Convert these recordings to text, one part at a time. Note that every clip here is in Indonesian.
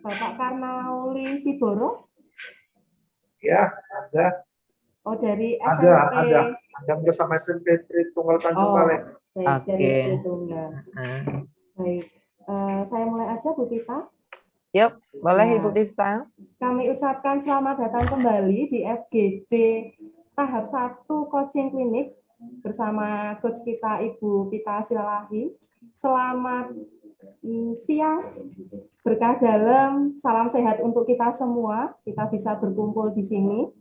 Bapak Karnauli Siboro? Ya, ada. Oh, dari Ada, SMP. Ada bersama SMP Tritunggal Tanjung Balai. Baik, dari Oke. Tritunggal. Baik, saya mulai aja Bu Tita. Yuk, boleh Ya. Ibu Dista. Kami ucapkan selamat datang kembali di FGD tahap 1 coaching klinik bersama coach kita Ibu Pita Silalahi. Selamat siang, berkah dalam, salam sehat untuk kita semua. Kita bisa berkumpul di sini.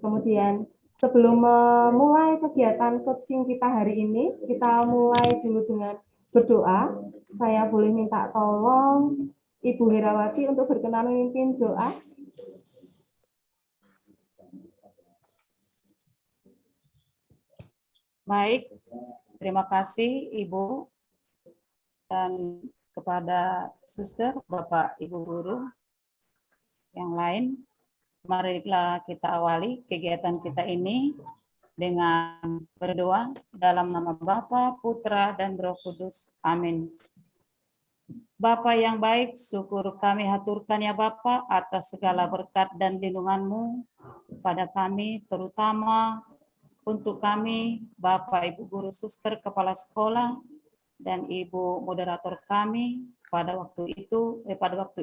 Kemudian sebelum memulai kegiatan coaching kita hari ini, kita mulai dulu dengan berdoa. Saya boleh minta tolong Ibu Herawati untuk berkenan memimpin doa. Baik, terima kasih Ibu dan kepada suster, Bapak, Ibu guru yang lain. Marilah kita awali kegiatan kita ini dengan berdoa dalam nama Bapa, Putra, dan Roh Kudus. Amin. Bapa yang baik, syukur kami haturkan ya Bapa atas segala berkat dan lindungan-Mu pada kami, terutama untuk kami, Bapak, Ibu guru, suster, kepala sekolah, dan Ibu moderator kami pada waktu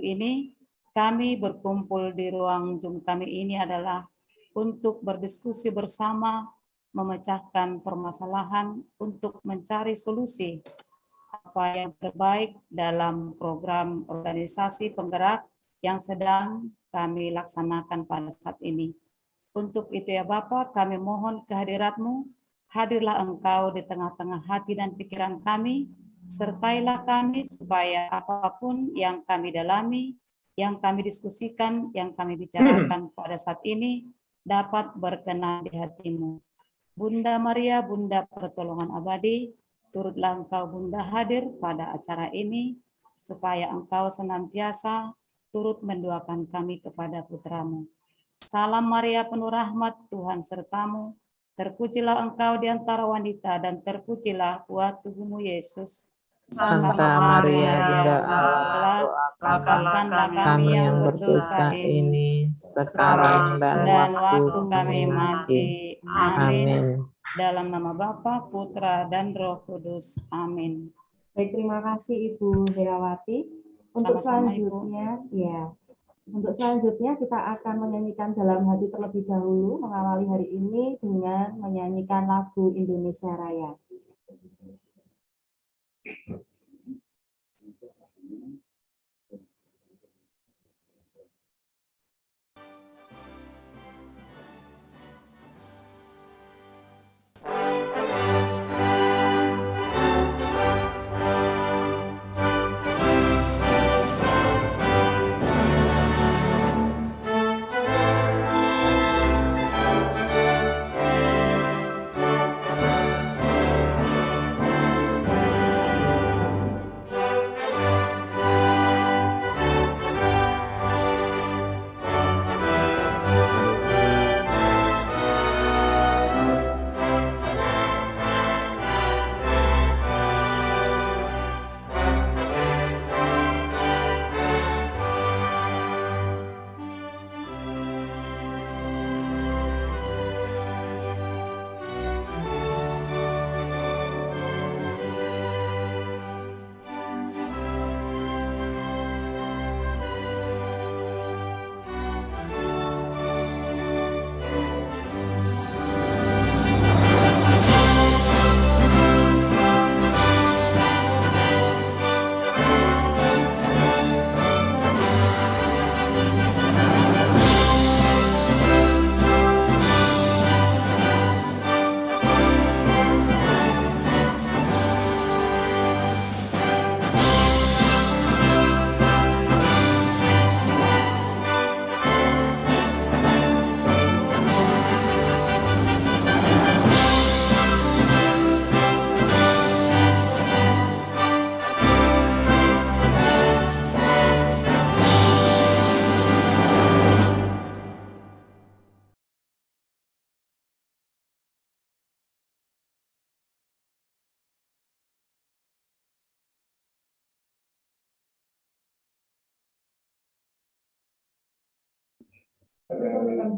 ini kami berkumpul di ruang Zoom kami ini adalah untuk berdiskusi bersama, memecahkan permasalahan untuk mencari solusi apa yang terbaik dalam program organisasi penggerak yang sedang kami laksanakan pada saat ini. Untuk itu ya Bapak, kami mohon kehadirat-Mu, hadirlah Engkau di tengah-tengah hati dan pikiran kami, sertailah kami supaya apapun yang kami dalami, yang kami diskusikan, yang kami bicarakan pada saat ini dapat berkenan di hati-Mu. Bunda Maria, Bunda Pertolongan Abadi, turutlah Engkau Bunda hadir pada acara ini, supaya Engkau senantiasa turut mendoakan kami kepada putra-Mu. Salam Maria penuh rahmat, Tuhan sertamu, terpujilah Engkau di antara wanita, dan terpujilah buah tubuhmu Yesus. Santa Maria, Bunda Allah, doakanlah kami yang berdosa ini, sekarang dan waktu kami mati. Amin. Dalam nama Bapa, Putra, dan Roh Kudus. Amin. Baik, terima kasih Ibu Herawati. Untuk Sama-sama, selanjutnya, ya. Untuk selanjutnya kita akan menyanyikan dalam hati terlebih dahulu, mengawali hari ini dengan menyanyikan lagu Indonesia Raya.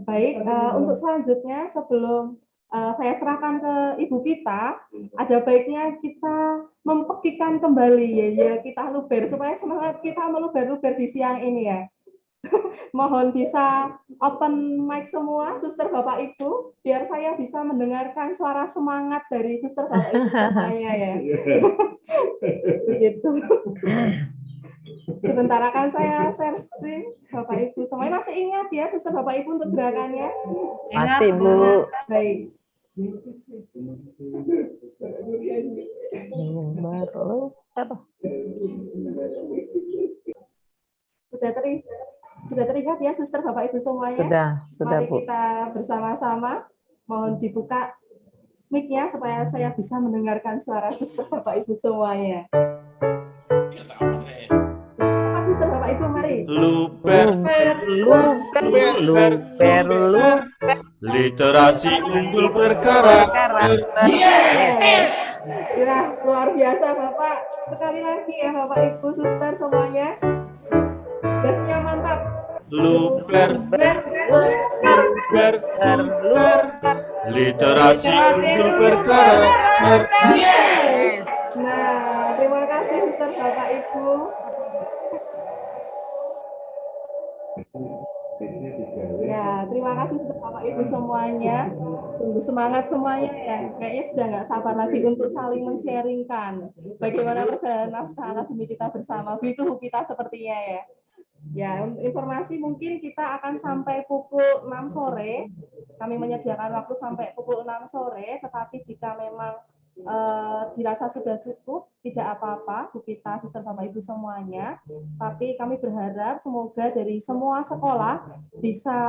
Baik, untuk selanjutnya sebelum saya serahkan ke Ibu Pita, ada baiknya kita mempekikan kembali ya kita luber supaya semangat kita meluber-luber di siang ini ya. Mohon bisa open mic semua, suster Bapak Ibu, biar saya bisa mendengarkan suara semangat dari suster Bapak Ibu semuanya ya. Begitu. Sebentar akan saya share screen Bapak Ibu semuanya. Masih ingat ya suster Bapak Ibu untuk gerakannya? Masih, Bu. Baik. Baru apa? Sudah terlihat ya suster Bapak Ibu semuanya? Sudah, Mari Bu. kita bersama-sama mohon dibuka mic-nya supaya saya bisa mendengarkan suara suster Bapak Ibu semuanya. Apa suster Bapak Ibu, mari. Luber, literasi unggul berkarakter. Ya, luar biasa Bapak. Sekali lagi ya Bapak Ibu suster semuanya. Gasnya mantap. Luber, literasi unggul berkarakter. Nah, terima kasih suster Bapak Ibu. Ya, terima kasih suster Bapak Ibu semuanya. Sungguh semangat semuanya ya. Kayaknya sudah nggak sabar lagi untuk saling men-sharingkan bagaimana perjalanan naskah akademik kita bersama. Begitu kita sepertinya ya. Ya, informasi mungkin kita akan sampai pukul 6 sore. Kami menyediakan waktu sampai pukul 6 sore, tetapi jika memang dirasa sudah cukup, tidak apa-apa, Bu Pita, suster Bapak Ibu semuanya. Tapi kami berharap semoga dari semua sekolah bisa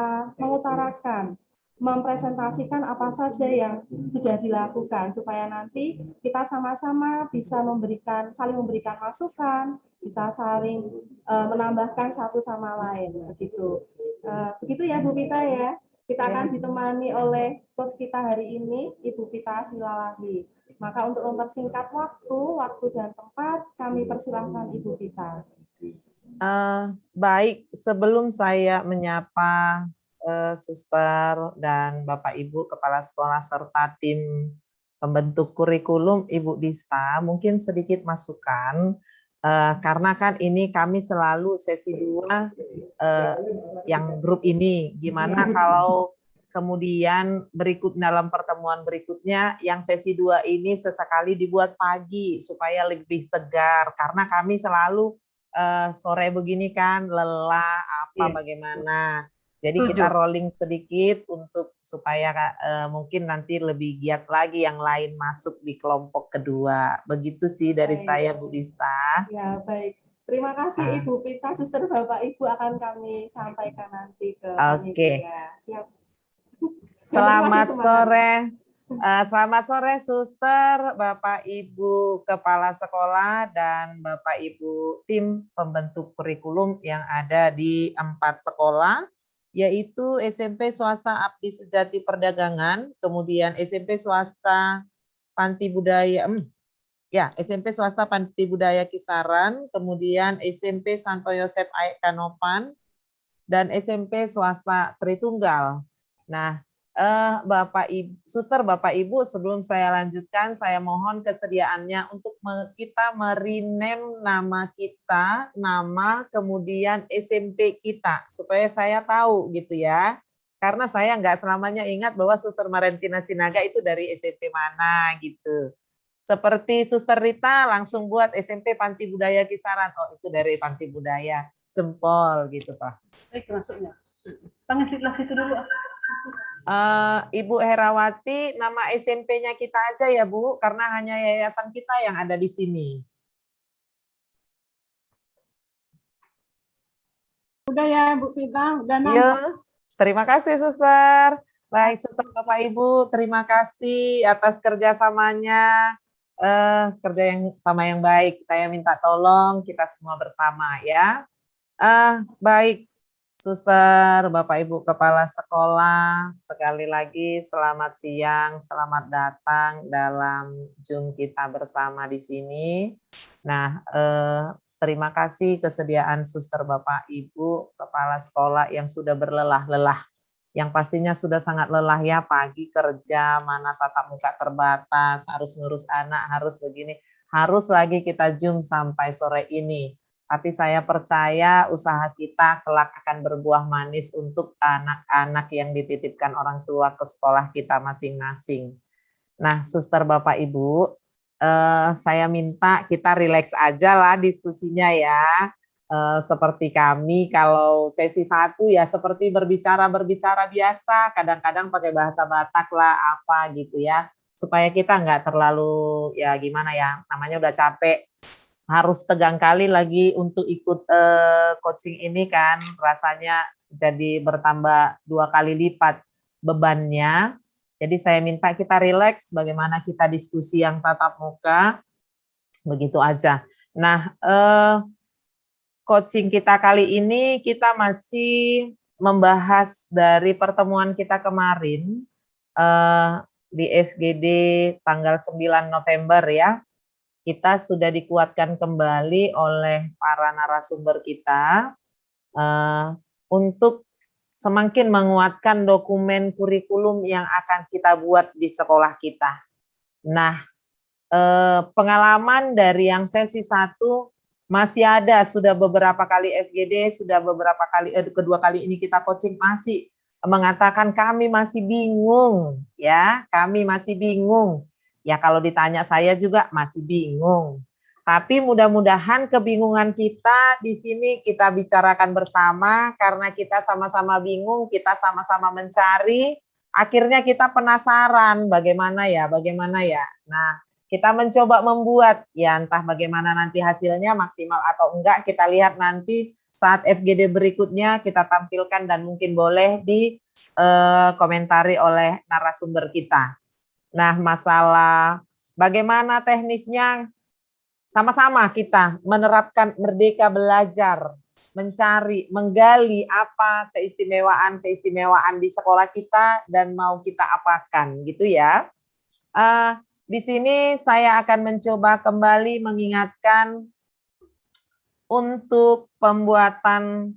mengutarakan, mempresentasikan apa saja yang sudah dilakukan supaya nanti kita sama-sama bisa saling memberikan masukan, bisa saling menambahkan satu sama lain begitu. Begitu ya Bu Pita ya. Kita akan ditemani oleh coach kita hari ini, Ibu Pita Silalahi. Maka untuk mempersingkat waktu dan tempat, kami persilahkan Ibu Pita. Baik, sebelum saya menyapa suster dan Bapak Ibu Kepala Sekolah serta tim pembentuk kurikulum Ibu Dista, mungkin sedikit masukan. Karena kan ini kami selalu sesi 2 yang grup ini. Gimana kalau kemudian dalam pertemuan berikutnya yang sesi 2 ini sesekali dibuat pagi supaya lebih segar. Karena kami selalu sore begini kan lelah bagaimana. Jadi kita rolling sedikit untuk supaya mungkin nanti lebih giat lagi yang lain masuk di kelompok kedua. Begitu sih dari saya, Bu Dista. Ya, baik. Terima kasih Ibu Pita, suster Bapak Ibu akan kami sampaikan nanti ke Oke. Siap. Selamat sore. Selamat sore suster, Bapak Ibu Kepala Sekolah dan Bapak Ibu tim pembentuk kurikulum yang ada di 4 sekolah, yaitu SMP Swasta Abdi Sejati Perdagangan, kemudian SMP Swasta Panti Budaya, SMP Swasta Panti Budaya Kisaran, kemudian SMP Santo Yosef Kanopan, dan SMP Swasta Tritunggal. Nah, Bapak Ibu, suster Bapak Ibu, sebelum saya lanjutkan, saya mohon kesediaannya untuk kita merename nama kita, nama kemudian SMP kita, supaya saya tahu gitu ya. Karena saya nggak selamanya ingat bahwa Suster Marentina Sinaga itu dari SMP mana gitu. Seperti Suster Rita langsung buat SMP Panti Budaya Kisaran, oh itu dari Panti Budaya Jempol gitu Pak. Baik, masuknya. Panggilan situ dulu. Ibu Herawati, nama SMP-nya kita aja ya Bu, karena hanya yayasan kita yang ada di sini. Udah ya Bu Pita, udah nampak. Iya, terima kasih Suster. Baik Suster Bapak Ibu, terima kasih atas kerjasamanya. Kerja yang baik. Saya minta tolong kita semua bersama ya. Baik. Suster, Bapak Ibu Kepala Sekolah, sekali lagi selamat siang, selamat datang dalam Zoom kita bersama di sini. Nah, terima kasih kesediaan Suster Bapak Ibu Kepala Sekolah yang sudah berlelah-lelah yang pastinya sudah sangat lelah ya, pagi kerja, mana tatap muka terbatas, harus ngurus anak, harus begini, harus lagi kita Zoom sampai sore ini. Tapi saya percaya usaha kita kelak akan berbuah manis untuk anak-anak yang dititipkan orang tua ke sekolah kita masing-masing. Nah, Suster, Bapak, Ibu, saya minta kita rileks aja lah diskusinya ya. Seperti kami kalau sesi 1 ya seperti berbicara biasa, kadang-kadang pakai bahasa Batak lah apa gitu ya, supaya kita nggak terlalu ya gimana ya, namanya udah capek, harus tegang kali lagi untuk ikut coaching ini kan, rasanya jadi bertambah 2 kali lipat bebannya. Jadi saya minta kita rileks, bagaimana kita diskusi yang tatap muka, begitu aja. Nah, coaching kita kali ini kita masih membahas dari pertemuan kita kemarin di FGD tanggal 9 November ya. Kita sudah dikuatkan kembali oleh para narasumber kita untuk semakin menguatkan dokumen kurikulum yang akan kita buat di sekolah kita. Nah, pengalaman dari yang sesi 1 masih ada, sudah beberapa kali FGD, sudah beberapa kali, kedua kali ini kita coaching masih mengatakan kami masih bingung, ya, kami masih bingung. Ya kalau ditanya saya juga masih bingung. Tapi mudah-mudahan kebingungan kita di sini kita bicarakan bersama, karena kita sama-sama bingung, kita sama-sama mencari, akhirnya kita penasaran bagaimana ya. Nah, kita mencoba membuat, ya entah bagaimana nanti hasilnya maksimal atau enggak, kita lihat nanti saat FGD berikutnya kita tampilkan dan mungkin boleh dikomentari oleh narasumber kita. Nah, masalah bagaimana teknisnya, sama-sama kita menerapkan Merdeka Belajar, mencari, menggali apa keistimewaan di sekolah kita dan mau kita apakan gitu ya. Di sini saya akan mencoba kembali mengingatkan untuk pembuatan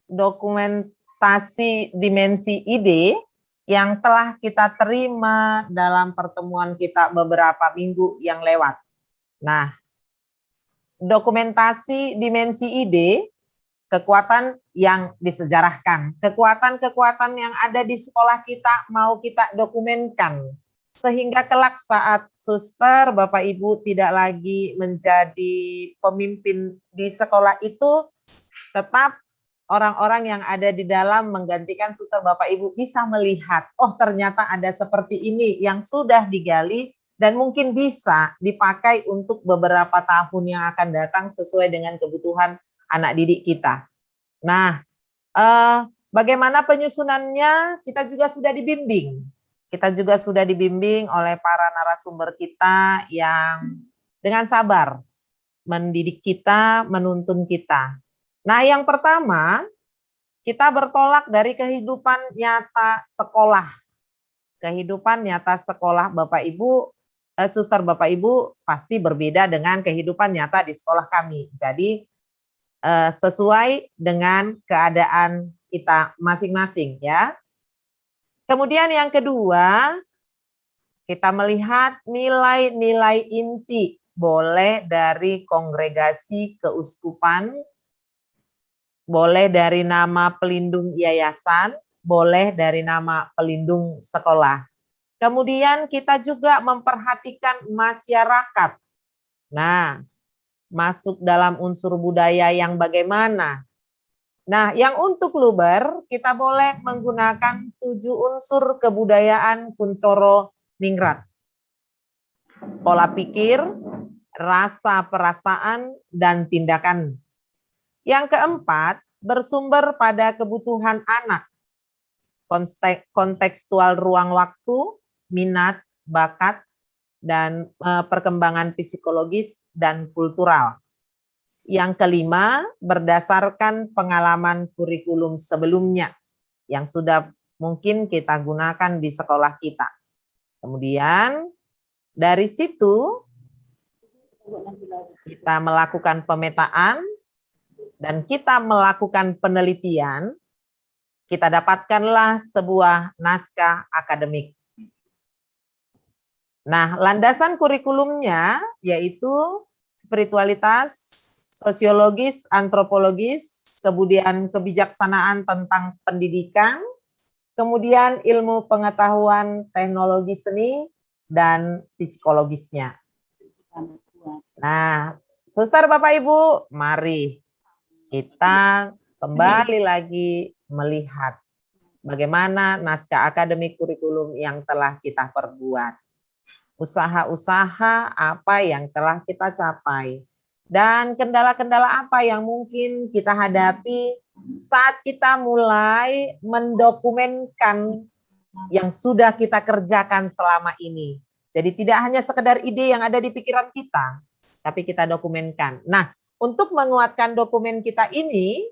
dokumentasi dimensi ide yang telah kita terima dalam pertemuan kita beberapa minggu yang lewat. Nah, dokumentasi dimensi ide, kekuatan yang disejarahkan, kekuatan-kekuatan yang ada di sekolah kita mau kita dokumenkan. Sehingga kelak saat suster, Bapak Ibu tidak lagi menjadi pemimpin di sekolah itu, tetap orang-orang yang ada di dalam menggantikan suster Bapak Ibu bisa melihat, oh ternyata ada seperti ini yang sudah digali dan mungkin bisa dipakai untuk beberapa tahun yang akan datang sesuai dengan kebutuhan anak didik kita. Nah, bagaimana penyusunannya kita juga sudah dibimbing. Kita juga sudah dibimbing oleh para narasumber kita yang dengan sabar mendidik kita, menuntun kita. Nah, yang pertama, kita bertolak dari kehidupan nyata sekolah. Kehidupan nyata sekolah Bapak Ibu, suster Bapak Ibu pasti berbeda dengan kehidupan nyata di sekolah kami. Jadi, sesuai dengan keadaan kita masing-masing ya. Kemudian yang kedua, kita melihat nilai-nilai inti, boleh dari kongregasi keuskupan, boleh dari nama pelindung yayasan, boleh dari nama pelindung sekolah. Kemudian kita juga memperhatikan masyarakat. Nah, masuk dalam unsur budaya yang bagaimana? Nah, yang untuk Luber, kita boleh menggunakan 7 unsur kebudayaan Kuncoro Ningrat. Pola pikir, rasa perasaan, dan tindakan. Yang keempat, bersumber pada kebutuhan anak. Kontekstual ruang waktu, minat, bakat, dan perkembangan psikologis dan kultural. Yang kelima, berdasarkan pengalaman kurikulum sebelumnya yang sudah mungkin kita gunakan di sekolah kita. Kemudian dari situ kita melakukan pemetaan dan kita melakukan penelitian kita dapatkanlah sebuah naskah akademik. Nah, landasan kurikulumnya yaitu spiritualitas, sosiologis, antropologis, kemudian kebijaksanaan tentang pendidikan, kemudian ilmu pengetahuan teknologi seni, dan psikologisnya. Nah, Suster, Bapak, Ibu, mari kita kembali lagi melihat bagaimana naskah akademik kurikulum yang telah kita perbuat. Usaha-usaha apa yang telah kita capai. Dan kendala-kendala apa yang mungkin kita hadapi saat kita mulai mendokumenkan yang sudah kita kerjakan selama ini. Jadi tidak hanya sekedar ide yang ada di pikiran kita, tapi kita dokumenkan. Nah, untuk menguatkan dokumen kita ini,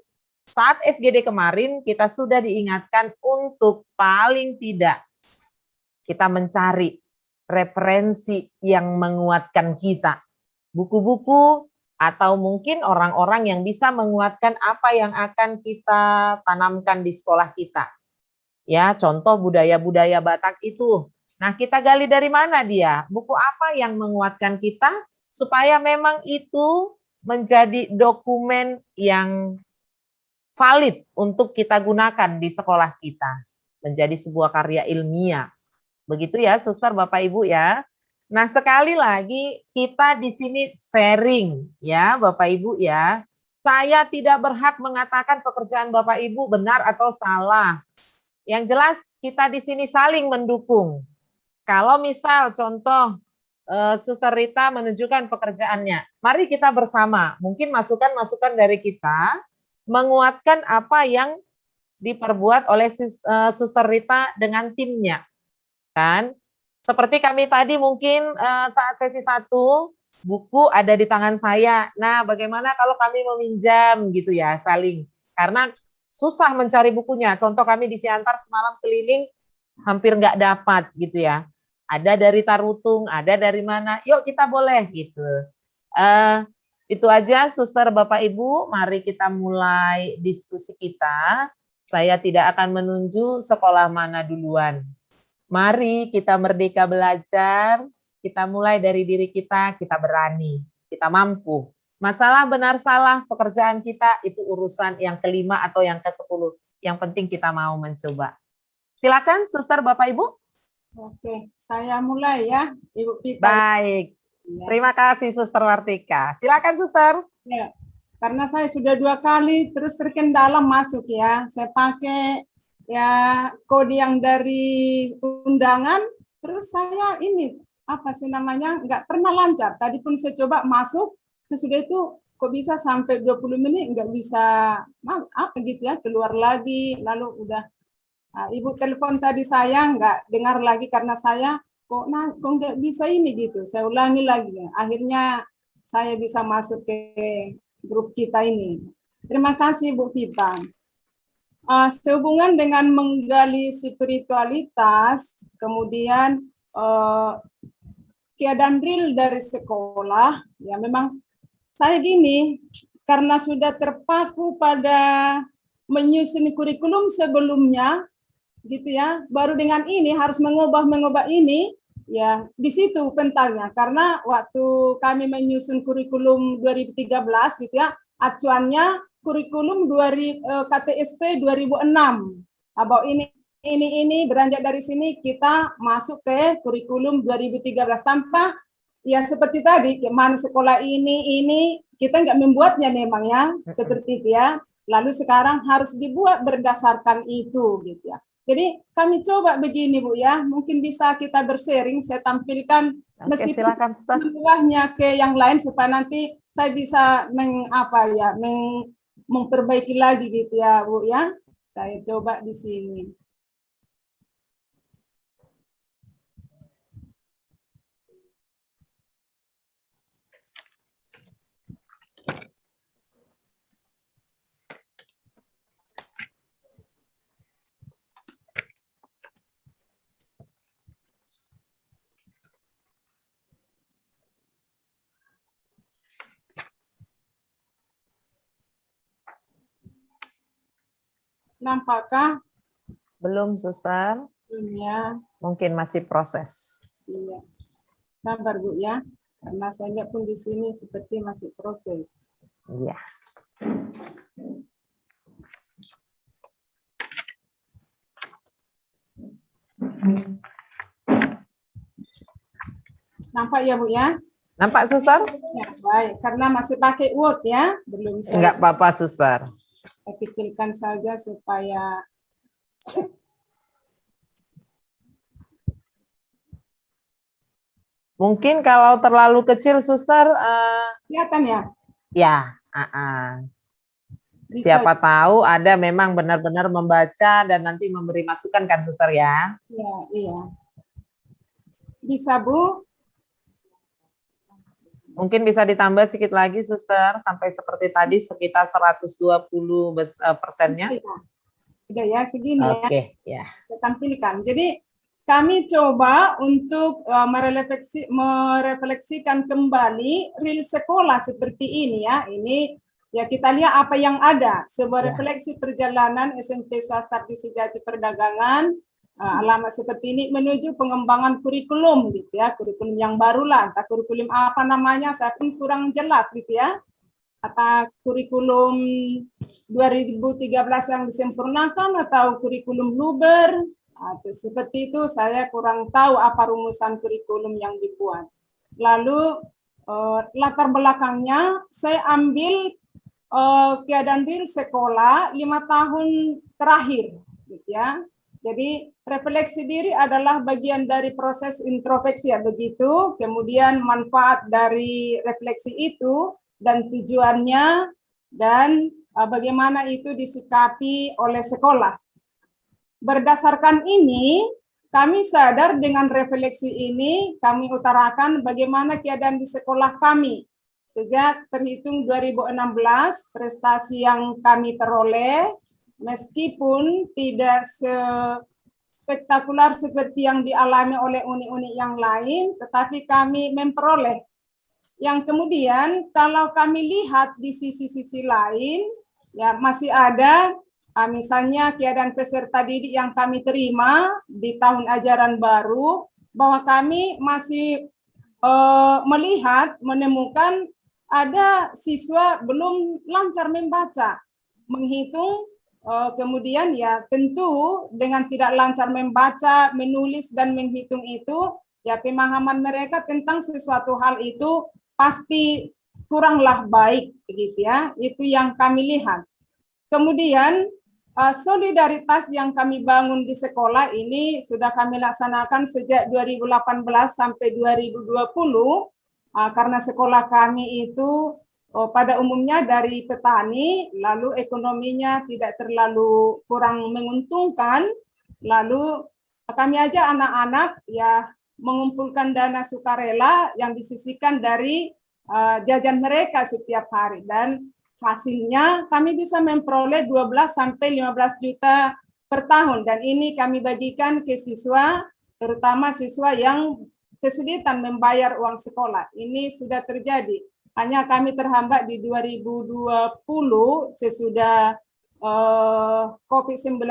saat FGD kemarin kita sudah diingatkan untuk paling tidak kita mencari referensi yang menguatkan kita. Buku-buku atau mungkin orang-orang yang bisa menguatkan apa yang akan kita tanamkan di sekolah kita. Ya, contoh budaya-budaya Batak itu. Nah, kita gali dari mana dia? Buku apa yang menguatkan kita supaya memang itu menjadi dokumen yang valid untuk kita gunakan di sekolah kita. Menjadi sebuah karya ilmiah. Begitu ya, Suster, Bapak, Ibu ya. Nah, sekali lagi kita di sini sharing ya, Bapak, Ibu ya. Saya tidak berhak mengatakan pekerjaan Bapak Ibu benar atau salah. Yang jelas kita di sini saling mendukung. Kalau misal contoh Suster Rita menunjukkan pekerjaannya, mari kita bersama, mungkin masukan-masukan dari kita menguatkan apa yang diperbuat oleh Suster Rita dengan timnya. Kan? Seperti kami tadi mungkin saat sesi 1, buku ada di tangan saya. Nah, bagaimana kalau kami meminjam gitu ya, saling. Karena susah mencari bukunya. Contoh kami di Siantar semalam keliling hampir nggak dapat gitu ya. Ada dari Tarutung, ada dari mana. Yuk kita boleh gitu. Itu aja Suster, Bapak, Ibu. Mari kita mulai diskusi kita. Saya tidak akan menunjuk sekolah mana duluan. Mari kita merdeka belajar, kita mulai dari diri kita berani, kita mampu. Masalah benar salah pekerjaan kita itu urusan yang ke-5 atau yang ke-10. Yang penting kita mau mencoba. Silakan Suster, Bapak, Ibu. Oke, saya mulai ya, Ibu Pita. Baik, terima kasih Suster Wartika. Silakan Suster. Ya, karena saya sudah 2 kali terus terkendala masuk ya, saya pakai ya kode yang dari undangan, terus saya ini apa sih namanya nggak pernah lancar. Tadi pun saya coba masuk, sesudah itu kok bisa sampai 20 menit nggak bisa apa gitu ya, keluar lagi, lalu udah Ibu telepon tadi saya nggak dengar lagi karena saya kok nggak bisa ini gitu. Saya ulangi lagi, akhirnya saya bisa masuk ke grup kita ini. Terima kasih Bu Vita. Sehubungan dengan menggali spiritualitas, kemudian keadaan real dari sekolah, ya memang saya gini, karena sudah terpaku pada menyusun kurikulum sebelumnya, gitu ya, baru dengan ini harus mengubah ini, ya di situ pentalnya, karena waktu kami menyusun kurikulum 2013, gitu ya, acuannya kurikulum KTSP 2006. Bahwa ini beranjak dari sini kita masuk ke kurikulum 2013 tanpa ya seperti tadi mana sekolah ini kita nggak membuatnya memang ya seperti itu ya. Lalu sekarang harus dibuat berdasarkan itu gitu ya. Jadi kami coba begini Bu ya, mungkin bisa kita bersharing, saya tampilkan meskipun luahnya ke yang lain supaya nanti saya bisa memperbaiki lagi gitu ya Bu ya. Saya coba di sini. Nampakkah? Belum, Suster. Belum ya. Mungkin masih proses. Iya. Sabar Bu ya. Karena saya lihat pun di sini seperti masih proses. Iya. Nampak ya Bu ya? Nampak, Suster? Ya, baik. Karena masih pakai Word ya. Belum saya Enggak apa-apa, Suster. kecilkan saja supaya Mungkin kalau terlalu kecil, Suster, kelihatan ya. ya, Bisa, siapa tahu ada memang benar-benar membaca dan nanti memberi masukan kan, Suster ya? ya, iya. Bisa Bu? Mungkin bisa ditambah sedikit lagi, Suster, sampai seperti tadi sekitar 120%-nya. Iya. Udah ya, segini ya. Oke, ya. Saya tampilkan. Jadi kami coba untuk merefleksikan kembali real sekolah seperti ini ya. Ini ya kita lihat apa yang ada. Sebuah Ya. refleksi perjalanan SMP swasta di Sejati Perdagangan, alamat seperti ini menuju pengembangan kurikulum gitu ya. Kurikulum yang barulah, entah kurikulum apa namanya, saya pun kurang jelas gitu ya. Atau kurikulum 2013 yang disempurnakan atau kurikulum Luber, atau seperti itu saya kurang tahu apa rumusan kurikulum yang dibuat. Lalu latar belakangnya saya ambil keadaan real sekolah 5 tahun terakhir, gitu ya. Jadi refleksi diri adalah bagian dari proses introspeksi ya begitu. Kemudian manfaat dari refleksi itu dan tujuannya dan bagaimana itu disikapi oleh sekolah. Berdasarkan ini, kami sadar dengan refleksi ini, kami utarakan bagaimana keadaan di sekolah kami. Sejak terhitung 2016, prestasi yang kami peroleh, meskipun tidak spektakuler seperti yang dialami oleh uni-uni yang lain, tetapi kami memperoleh. Yang kemudian, kalau kami lihat di sisi-sisi lain, ya masih ada misalnya keadaan peserta didik yang kami terima di tahun ajaran baru, bahwa kami masih menemukan ada siswa belum lancar membaca, menghitung, kemudian ya tentu dengan tidak lancar membaca, menulis, dan menghitung itu, ya pemahaman mereka tentang sesuatu hal itu pasti kuranglah baik, begitu ya. Itu yang kami lihat. Kemudian solidaritas yang kami bangun di sekolah ini sudah kami laksanakan sejak 2018 sampai 2020 karena sekolah kami itu pada umumnya dari petani, lalu ekonominya tidak terlalu kurang menguntungkan, lalu kami aja anak-anak ya mengumpulkan dana sukarela yang disisihkan dari jajan mereka setiap hari, dan hasilnya kami bisa memperoleh 12 sampai 15 juta per tahun, dan ini kami bagikan ke siswa, terutama siswa yang kesulitan membayar uang sekolah. Ini sudah terjadi. Hanya kami terhambat di 2020 sesudah COVID-19,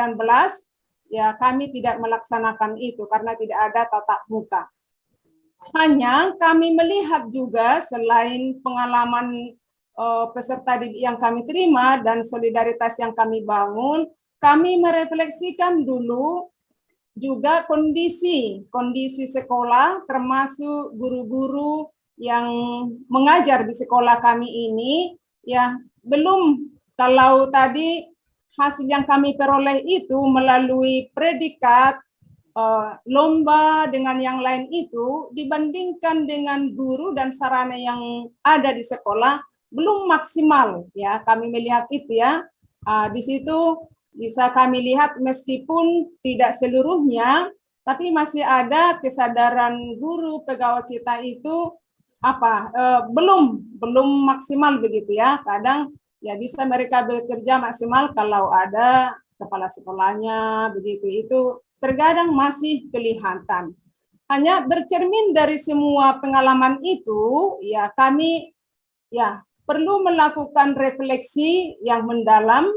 ya kami tidak melaksanakan itu karena tidak ada tatap muka. Hanya kami melihat juga selain pengalaman peserta didik yang kami terima dan solidaritas yang kami bangun, kami merefleksikan dulu juga kondisi sekolah, termasuk guru-guru yang mengajar di sekolah kami ini, ya belum, kalau tadi hasil yang kami peroleh itu melalui predikat, lomba dengan yang lain itu, dibandingkan dengan guru dan sarana yang ada di sekolah, belum maksimal, ya kami melihat itu ya. Di situ bisa kami lihat meskipun tidak seluruhnya, tapi masih ada kesadaran guru pegawai kita itu belum maksimal begitu ya. Kadang ya bisa mereka bekerja maksimal kalau ada kepala sekolahnya begitu, itu terkadang masih kelihatan. Hanya bercermin dari semua pengalaman itu, ya kami ya perlu melakukan refleksi yang mendalam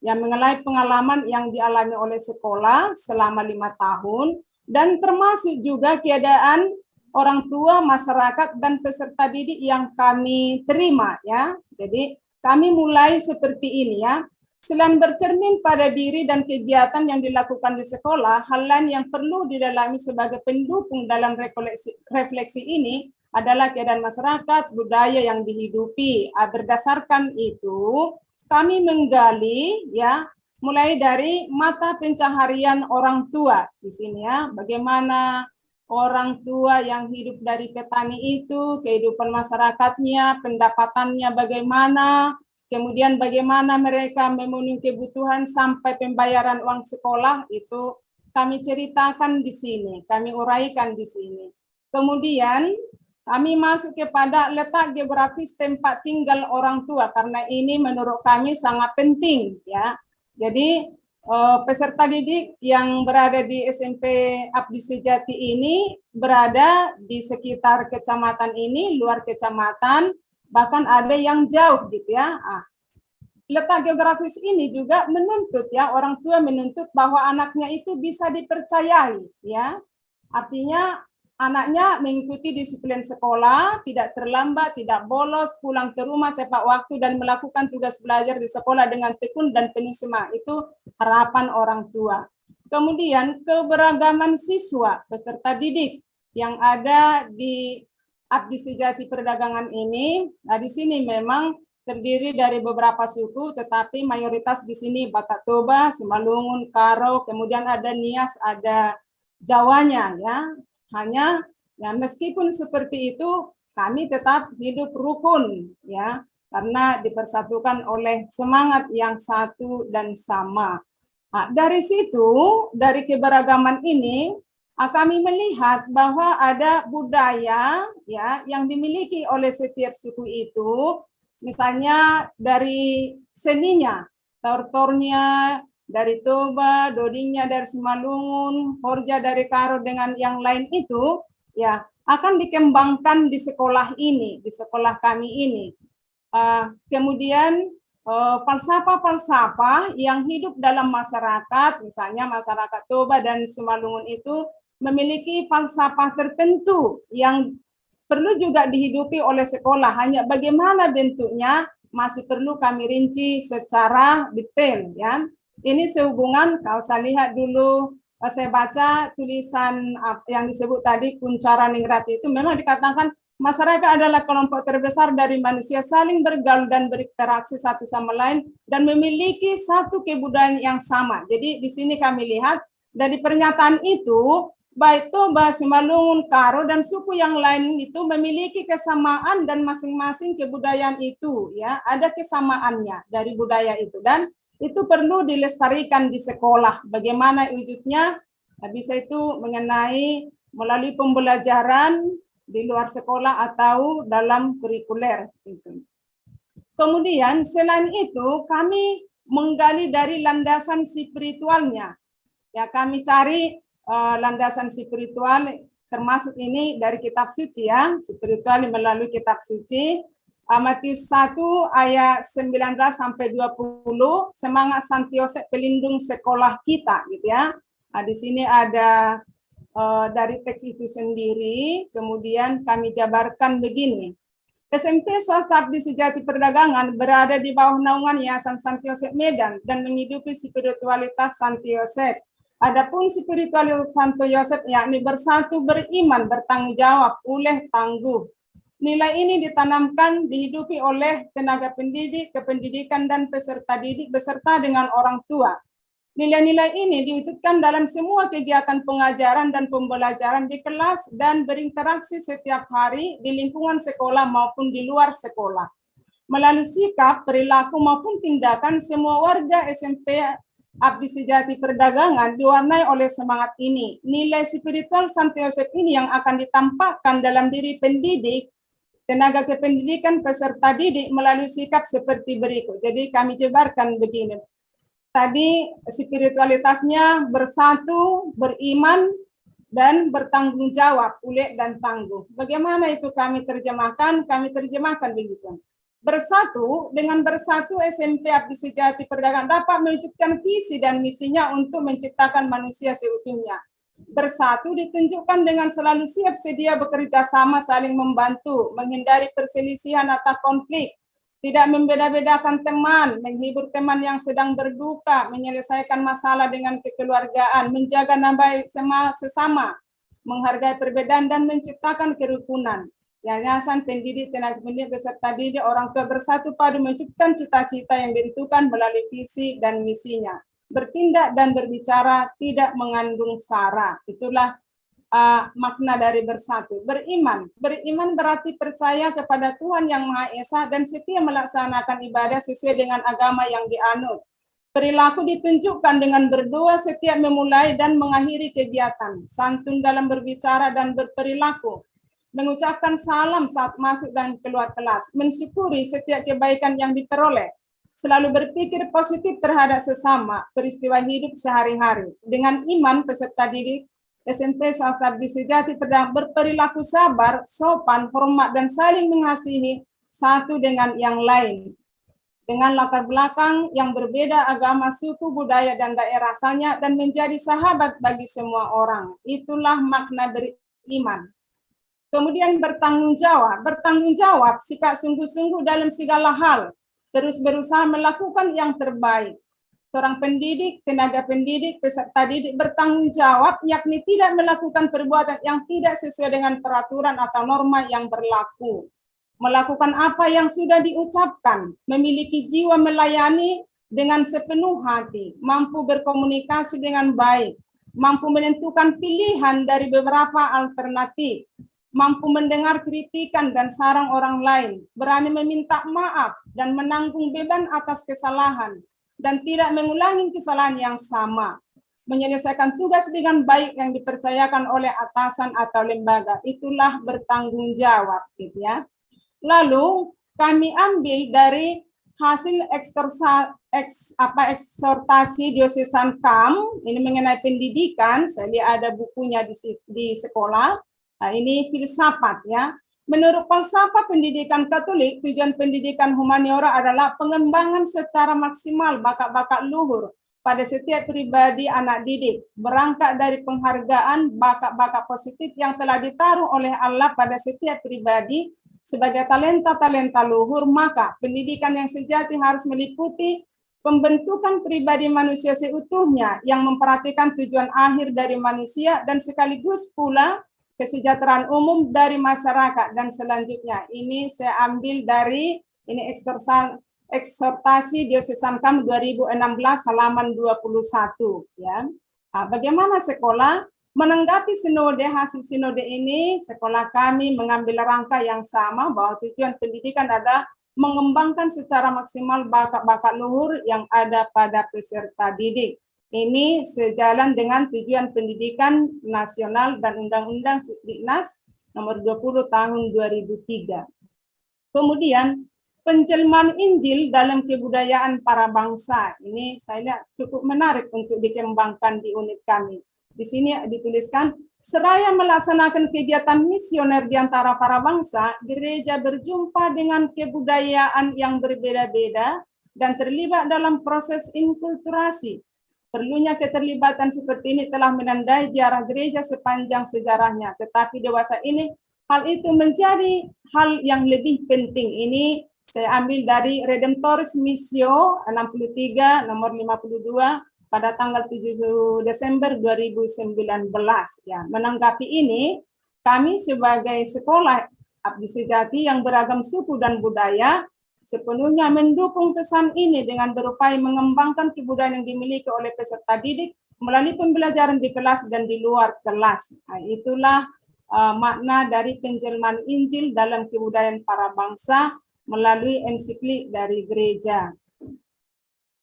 yang mengenai pengalaman yang dialami oleh sekolah selama 5 tahun, dan termasuk juga keadaan orang tua, masyarakat, dan peserta didik yang kami terima ya. Jadi kami mulai seperti ini ya. Selain bercermin pada diri dan kegiatan yang dilakukan di sekolah, hal lain yang perlu didalami sebagai pendukung dalam refleksi ini adalah keadaan masyarakat, budaya yang dihidupi. Berdasarkan itu, kami menggali ya, mulai dari mata pencaharian orang tua di sini ya, bagaimana orang tua yang hidup dari petani itu, kehidupan masyarakatnya, pendapatannya bagaimana, kemudian bagaimana mereka memenuhi kebutuhan sampai pembayaran uang sekolah, itu kami ceritakan di sini, kami uraikan di sini. Kemudian kami masuk kepada letak geografis tempat tinggal orang tua, karena ini menurut kami sangat penting ya. Jadi peserta didik yang berada di SMP Abdi Sejati ini berada di sekitar kecamatan ini, luar kecamatan, bahkan ada yang jauh gitu ya. Letak geografis ini juga menuntut ya, orang tua menuntut bahwa anaknya itu bisa dipercayai ya. Artinya anaknya mengikuti disiplin sekolah, tidak terlambat, tidak bolos, pulang ke rumah tepat waktu, dan melakukan tugas belajar di sekolah dengan tekun dan penuh semangat. Itu harapan orang tua. Kemudian keberagaman siswa peserta didik yang ada di Abdi Sejati Perdagangan ini, nah di sini memang terdiri dari beberapa suku, tetapi mayoritas di sini Batak Toba, Simalungun, Karo, kemudian ada Nias, ada Jawanya ya. Hanya ya meskipun seperti itu kami tetap hidup rukun ya, karena dipersatukan oleh semangat yang satu dan sama. Nah, dari situ, dari keberagaman ini kami melihat bahwa ada budaya ya yang dimiliki oleh setiap suku itu, misalnya dari seninya, tortornya dari Toba, Dodingnya dari Simalungun, Horja dari Karo, dengan yang lain itu ya akan dikembangkan di sekolah ini, di sekolah kami ini. Kemudian falsafah-falsafah yang hidup dalam masyarakat, misalnya masyarakat Toba dan Simalungun itu memiliki falsafah tertentu yang perlu juga dihidupi oleh sekolah. Hanya bagaimana bentuknya masih perlu kami rinci secara detail ya. Ini sehubungan, kalau saya lihat dulu, saya baca tulisan yang disebut tadi Kuncara Ningrat itu, memang dikatakan masyarakat adalah kelompok terbesar dari manusia, saling bergaul dan berinteraksi satu sama lain, dan memiliki satu kebudayaan yang sama. Jadi di sini kami lihat, dari pernyataan itu, baik Toba, Simalungun, Karo, dan suku yang lain itu memiliki kesamaan, dan masing-masing kebudayaan itu, ya ada kesamaannya dari budaya itu, dan itu perlu dilestarikan di sekolah. Bagaimana wujudnya? Bisa itu mengenai melalui pembelajaran di luar sekolah atau dalam kurikuler. Kemudian selain itu kami menggali dari landasan spiritualnya. Ya, kami cari landasan spiritual, termasuk ini dari kitab suci ya, spiritual melalui kitab suci. Matius 1 ayat 19 sampai 20, semangat Santi Yosef pelindung sekolah kita gitu ya. Nah, di sini ada dari teks itu sendiri, kemudian kami jabarkan begini. SMP swasta Abdi Sejati Perdagangan berada di bawah naungan Yayasan Santi Yosef Medan dan menghidupi spiritualitas Santi Yosef. Adapun spiritualitas Santi Yosef yakni bersatu, beriman, bertanggung jawab, uleh, tangguh. Nilai ini ditanamkan, dihidupi oleh tenaga pendidik, kependidikan, dan peserta didik beserta dengan orang tua. Nilai-nilai ini diwujudkan dalam semua kegiatan pengajaran dan pembelajaran di kelas dan berinteraksi setiap hari di lingkungan sekolah maupun di luar sekolah. Melalui sikap, perilaku, maupun tindakan, semua warga SMP Abdi Sejati Perdagangan diwarnai oleh semangat ini. Nilai spiritual Santi Yosef ini yang akan ditampakkan dalam diri pendidik, tenaga kependidikan, peserta didik melalui sikap seperti berikut. Jadi kami jabarkan begini. Tadi spiritualitasnya bersatu, beriman, dan bertanggung jawab, ulek dan tangguh. Bagaimana itu kami terjemahkan? Kami terjemahkan begitu. Bersatu SMP Abdi Sejati Perdagangan dapat mewujudkan visi dan misinya untuk menciptakan manusia seutuhnya. Bersatu ditunjukkan dengan selalu siap sedia bekerja sama, saling membantu, menghindari perselisihan atau konflik, tidak membeda-bedakan teman, menghibur teman yang sedang berduka, menyelesaikan masalah dengan kekeluargaan, menjaga nama sesama, menghargai perbedaan dan menciptakan kerukunan. Yayasan Pendidik Tenaga Pendidik beserta didik orang tua bersatu padu menciptakan cita-cita yang ditentukan melalui visi dan misinya. Bertindak dan berbicara tidak mengandung sara. Itulah makna dari bersatu. Beriman berarti percaya kepada Tuhan Yang Maha Esa dan setia melaksanakan ibadah sesuai dengan agama yang dianut. Perilaku ditunjukkan dengan berdoa setiap memulai dan mengakhiri kegiatan, santun dalam berbicara dan berperilaku, mengucapkan salam saat masuk dan keluar kelas, mensyukuri setiap kebaikan yang diperoleh, selalu berpikir positif terhadap sesama, peristiwa hidup sehari-hari. Dengan iman, peserta didik SMP Swasta Abdi Sejati berperilaku sabar, sopan, hormat, dan saling mengasihi satu dengan yang lain. Dengan latar belakang yang berbeda agama, suku, budaya, dan daerah asalnya, dan menjadi sahabat bagi semua orang. Itulah makna beriman. Kemudian bertanggung jawab, sikap sungguh-sungguh dalam segala hal, terus berusaha melakukan yang terbaik. Seorang pendidik, tenaga pendidik, peserta didik bertanggung jawab, yakni tidak melakukan perbuatan yang tidak sesuai dengan peraturan atau norma yang berlaku. Melakukan apa yang sudah diucapkan, memiliki jiwa melayani dengan sepenuh hati, mampu berkomunikasi dengan baik, mampu menentukan pilihan dari beberapa alternatif, mampu mendengar kritikan dan saran orang lain, berani meminta maaf dan menanggung beban atas kesalahan, dan tidak mengulangi kesalahan yang sama, menyelesaikan tugas dengan baik yang dipercayakan oleh atasan atau lembaga. Itulah bertanggung jawab, gitu ya. Lalu kami ambil dari hasil ekshortasi diocesan KAM, ini mengenai pendidikan, saya lihat ada bukunya di sekolah. Nah, ini filsafat ya. Menurut falsafah pendidikan Katolik, tujuan pendidikan humaniora adalah pengembangan secara maksimal bakat-bakat luhur pada setiap pribadi anak didik, berangkat dari penghargaan bakat-bakat positif yang telah ditaruh oleh Allah pada setiap pribadi sebagai talenta-talenta luhur. Maka pendidikan yang sejati harus meliputi pembentukan pribadi manusia seutuhnya yang memperhatikan tujuan akhir dari manusia dan sekaligus pula kesejahteraan umum dari masyarakat. Dan selanjutnya ini saya ambil dari ini ekshortasi diocesan KAM 2016 halaman 21 ya. Nah, bagaimana sekolah menanggapi sinode? Hasil sinode ini sekolah kami mengambil rangka yang sama bahwa tujuan pendidikan adalah mengembangkan secara maksimal bakat-bakat luhur yang ada pada peserta didik. Ini sejalan dengan tujuan pendidikan nasional dan Undang-Undang Sisdiknas nomor 20 tahun 2003. Kemudian penjelmaan Injil dalam kebudayaan para bangsa. Ini saya lihat cukup menarik untuk dikembangkan di unit kami. Di sini dituliskan, seraya melaksanakan kegiatan misioner di antara para bangsa, gereja berjumpa dengan kebudayaan yang berbeda-beda dan terlibat dalam proses inkulturasi. Perlunya keterlibatan seperti ini telah menandai sejarah gereja sepanjang sejarahnya. Tetapi dewasa ini, hal itu menjadi hal yang lebih penting. Ini saya ambil dari Redemptoris Missio 63 nomor 52 pada tanggal 7 Desember 2019. Ya, menanggapi ini, kami sebagai sekolah Abdi Sejati yang beragam suku dan budaya sepenuhnya mendukung pesan ini dengan berupaya mengembangkan kebudayaan yang dimiliki oleh peserta didik melalui pembelajaran di kelas dan di luar kelas. Nah, itulah makna dari penjelmaan Injil dalam kebudayaan para bangsa melalui ensiklik dari gereja.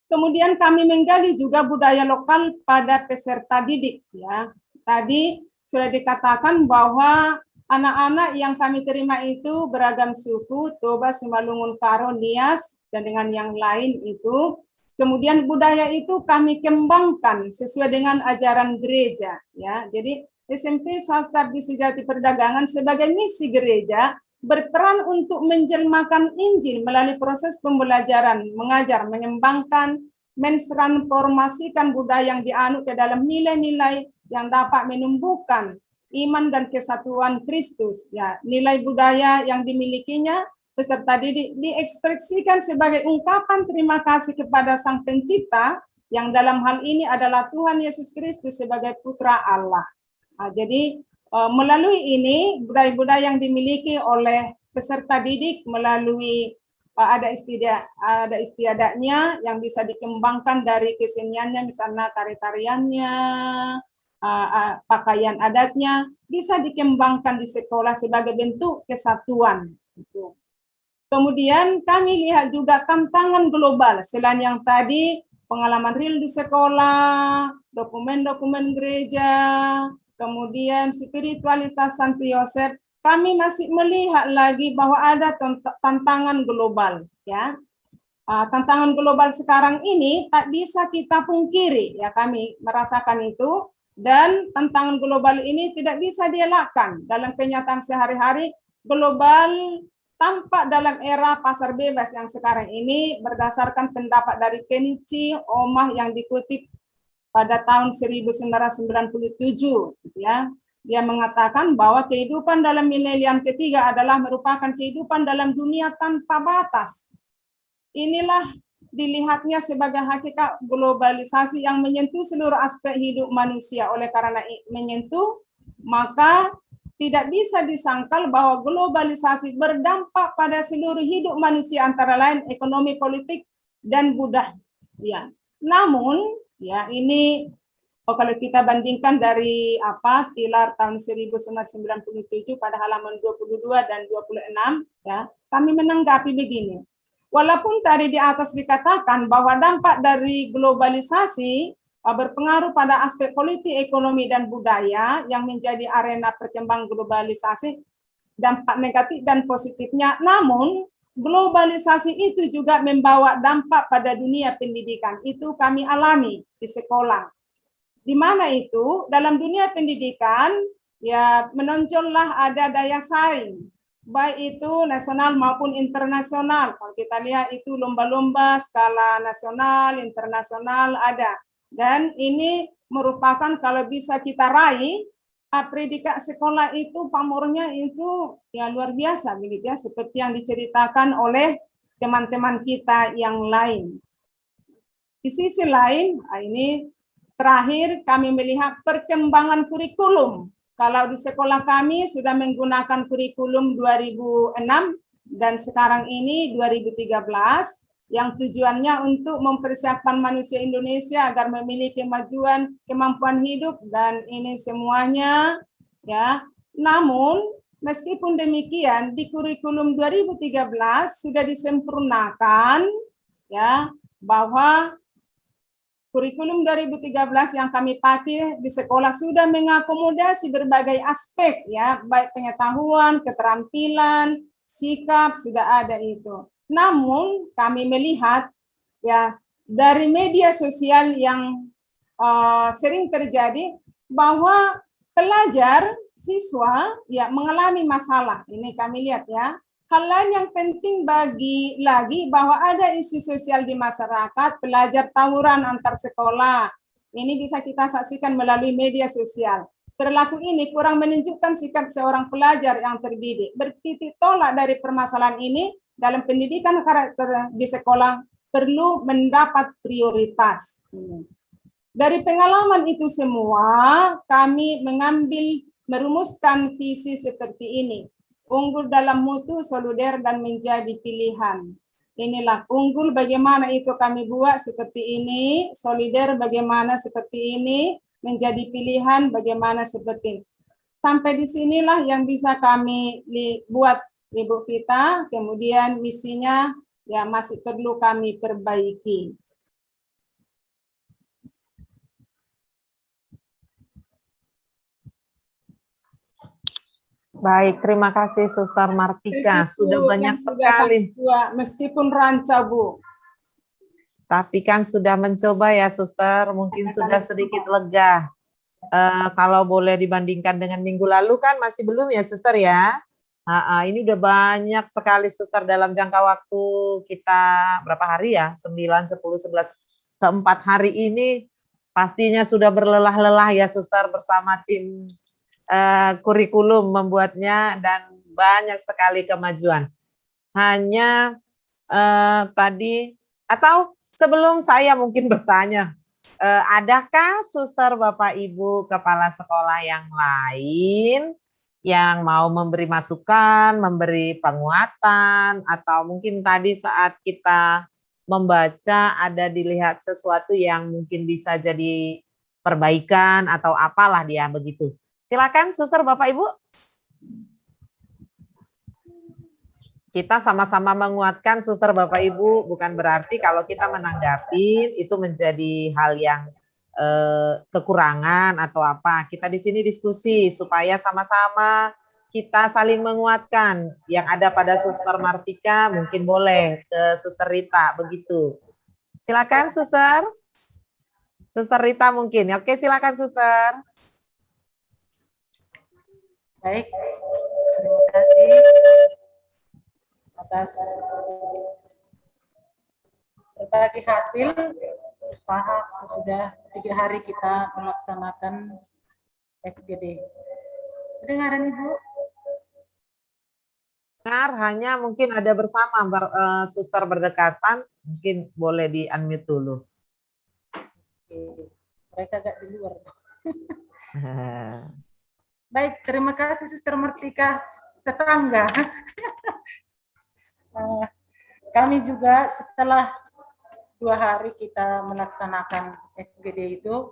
Kemudian kami menggali juga budaya lokal pada peserta didik. Ya, tadi sudah dikatakan bahwa anak-anak yang kami terima itu beragam suku, Toba, Simalungun, Karo, Nias, dan dengan yang lain itu. Kemudian budaya itu kami kembangkan sesuai dengan ajaran gereja. Ya, jadi SMP Swasta Abdi Sejati Perdagangan sebagai misi gereja berperan untuk menjelmakan Injil melalui proses pembelajaran, mengajar, mengembangkan, mentransformasikan budaya yang dianut ke dalam nilai-nilai yang dapat menumbuhkan iman dan kesatuan Kristus. Ya, nilai budaya yang dimilikinya peserta didik diekspresikan sebagai ungkapan terima kasih kepada Sang Pencipta yang dalam hal ini adalah Tuhan Yesus Kristus sebagai Putra Allah. Nah, jadi melalui ini budaya-budaya yang dimiliki oleh peserta didik melalui ada istiadatnya yang bisa dikembangkan dari keseniannya, misalnya tari-tariannya, pakaian adatnya bisa dikembangkan di sekolah sebagai bentuk kesatuan. Kemudian kami lihat juga tantangan global selain yang tadi pengalaman real di sekolah, dokumen-dokumen gereja, kemudian spiritualitas Santo Yosef, kami masih melihat lagi bahwa ada tantangan global, ya. Tantangan global sekarang ini tak bisa kita pungkiri, ya, kami merasakan itu, dan tantangan global ini tidak bisa dielakkan dalam kenyataan sehari-hari. Global tampak dalam era pasar bebas yang sekarang ini berdasarkan pendapat dari Kenichi Ohma yang dikutip pada tahun 1997, ya. Dia mengatakan bahwa kehidupan dalam milenium ketiga adalah merupakan kehidupan dalam dunia tanpa batas. Inilah dilihatnya sebagai hakikat globalisasi yang menyentuh seluruh aspek hidup manusia. Oleh karena menyentuh, maka tidak bisa disangkal bahwa globalisasi berdampak pada seluruh hidup manusia, antara lain ekonomi, politik, dan budaya. Ya. Namun, ya, ini kalau kita bandingkan dari Tilar tahun 1997 pada halaman 22 dan 26, ya, kami menanggapi begini. Walaupun tadi di atas dikatakan bahwa dampak dari globalisasi berpengaruh pada aspek politik, ekonomi, dan budaya yang menjadi arena perkembangan globalisasi, dampak negatif dan positifnya, namun globalisasi itu juga membawa dampak pada dunia pendidikan. Itu kami alami di sekolah. Di mana itu dalam dunia pendidikan ya menonjollah ada daya saing, baik itu nasional maupun internasional. Kalau kita lihat itu lomba-lomba skala nasional, internasional ada. Dan ini merupakan kalau bisa kita raih, predikat sekolah itu pamornya itu ya luar biasa begitu ya, seperti yang diceritakan oleh teman-teman kita yang lain. Di sisi lain, ini terakhir kami melihat perkembangan kurikulum. Kalau di sekolah kami sudah menggunakan kurikulum 2006 dan sekarang ini 2013 yang tujuannya untuk mempersiapkan manusia Indonesia agar memiliki kemampuan hidup, dan ini semuanya ya. Namun meskipun demikian di kurikulum 2013 sudah disempurnakan ya, bahwa kurikulum 2013 yang kami pakai di sekolah sudah mengakomodasi berbagai aspek ya, baik pengetahuan, keterampilan, sikap sudah ada itu. Namun kami melihat ya dari media sosial yang sering terjadi bahwa pelajar, siswa ya mengalami masalah. Ini kami lihat ya. Hal lain yang penting lagi bahwa ada isu sosial di masyarakat, pelajar tawuran antar sekolah. Ini bisa kita saksikan melalui media sosial. Perilaku ini kurang menunjukkan sikap seorang pelajar yang terdidik. Bertitik tolak dari permasalahan ini dalam pendidikan karakter di sekolah perlu mendapat prioritas. Dari pengalaman itu semua, kami merumuskan visi seperti ini. Unggul dalam mutu, solider, dan menjadi pilihan. Inilah unggul bagaimana itu kami buat seperti ini, solider bagaimana seperti ini, menjadi pilihan bagaimana seperti ini. Sampai di sinilah yang bisa kami buat Ibu Vita, kemudian misinya ya masih perlu kami perbaiki. Baik, terima kasih Suster Martika. Sudah banyak sekali. Meskipun ranca, Bu. Tapi kan sudah mencoba ya Suster, mungkin sudah sedikit lega. Kalau boleh dibandingkan dengan minggu lalu kan masih belum ya Suster ya? Ini udah banyak sekali suster dalam jangka waktu kita berapa hari ya? 9, 10, 11, keempat hari ini pastinya sudah berlelah-lelah ya suster bersama tim kurikulum membuatnya dan banyak sekali kemajuan. Hanya tadi atau sebelum saya mungkin bertanya, adakah suster Bapak Ibu kepala sekolah yang lain yang mau memberi masukan, memberi penguatan, atau mungkin tadi saat kita membaca ada dilihat sesuatu yang mungkin bisa jadi perbaikan atau apalah dia begitu. Silakan suster Bapak Ibu. Kita sama-sama menguatkan suster Bapak Ibu, bukan berarti kalau kita menanggapi itu menjadi hal yang kekurangan atau apa. Kita di sini diskusi supaya sama-sama kita saling menguatkan. Yang ada pada suster Martika mungkin boleh ke suster Rita begitu. Silakan suster. Suster Rita mungkin. Oke, silakan suster. Baik, terima kasih atas berbagai hasil usaha sesudah 3 hari kita melaksanakan FGD. Kedengaran Ibu? Dengar, hanya mungkin ada bersama suster berdekatan, mungkin boleh di unmute dulu. Oke. Mereka agak di luar. Baik, terima kasih Suster Martika, tetangga. Kami juga setelah 2 hari kita melaksanakan FGD itu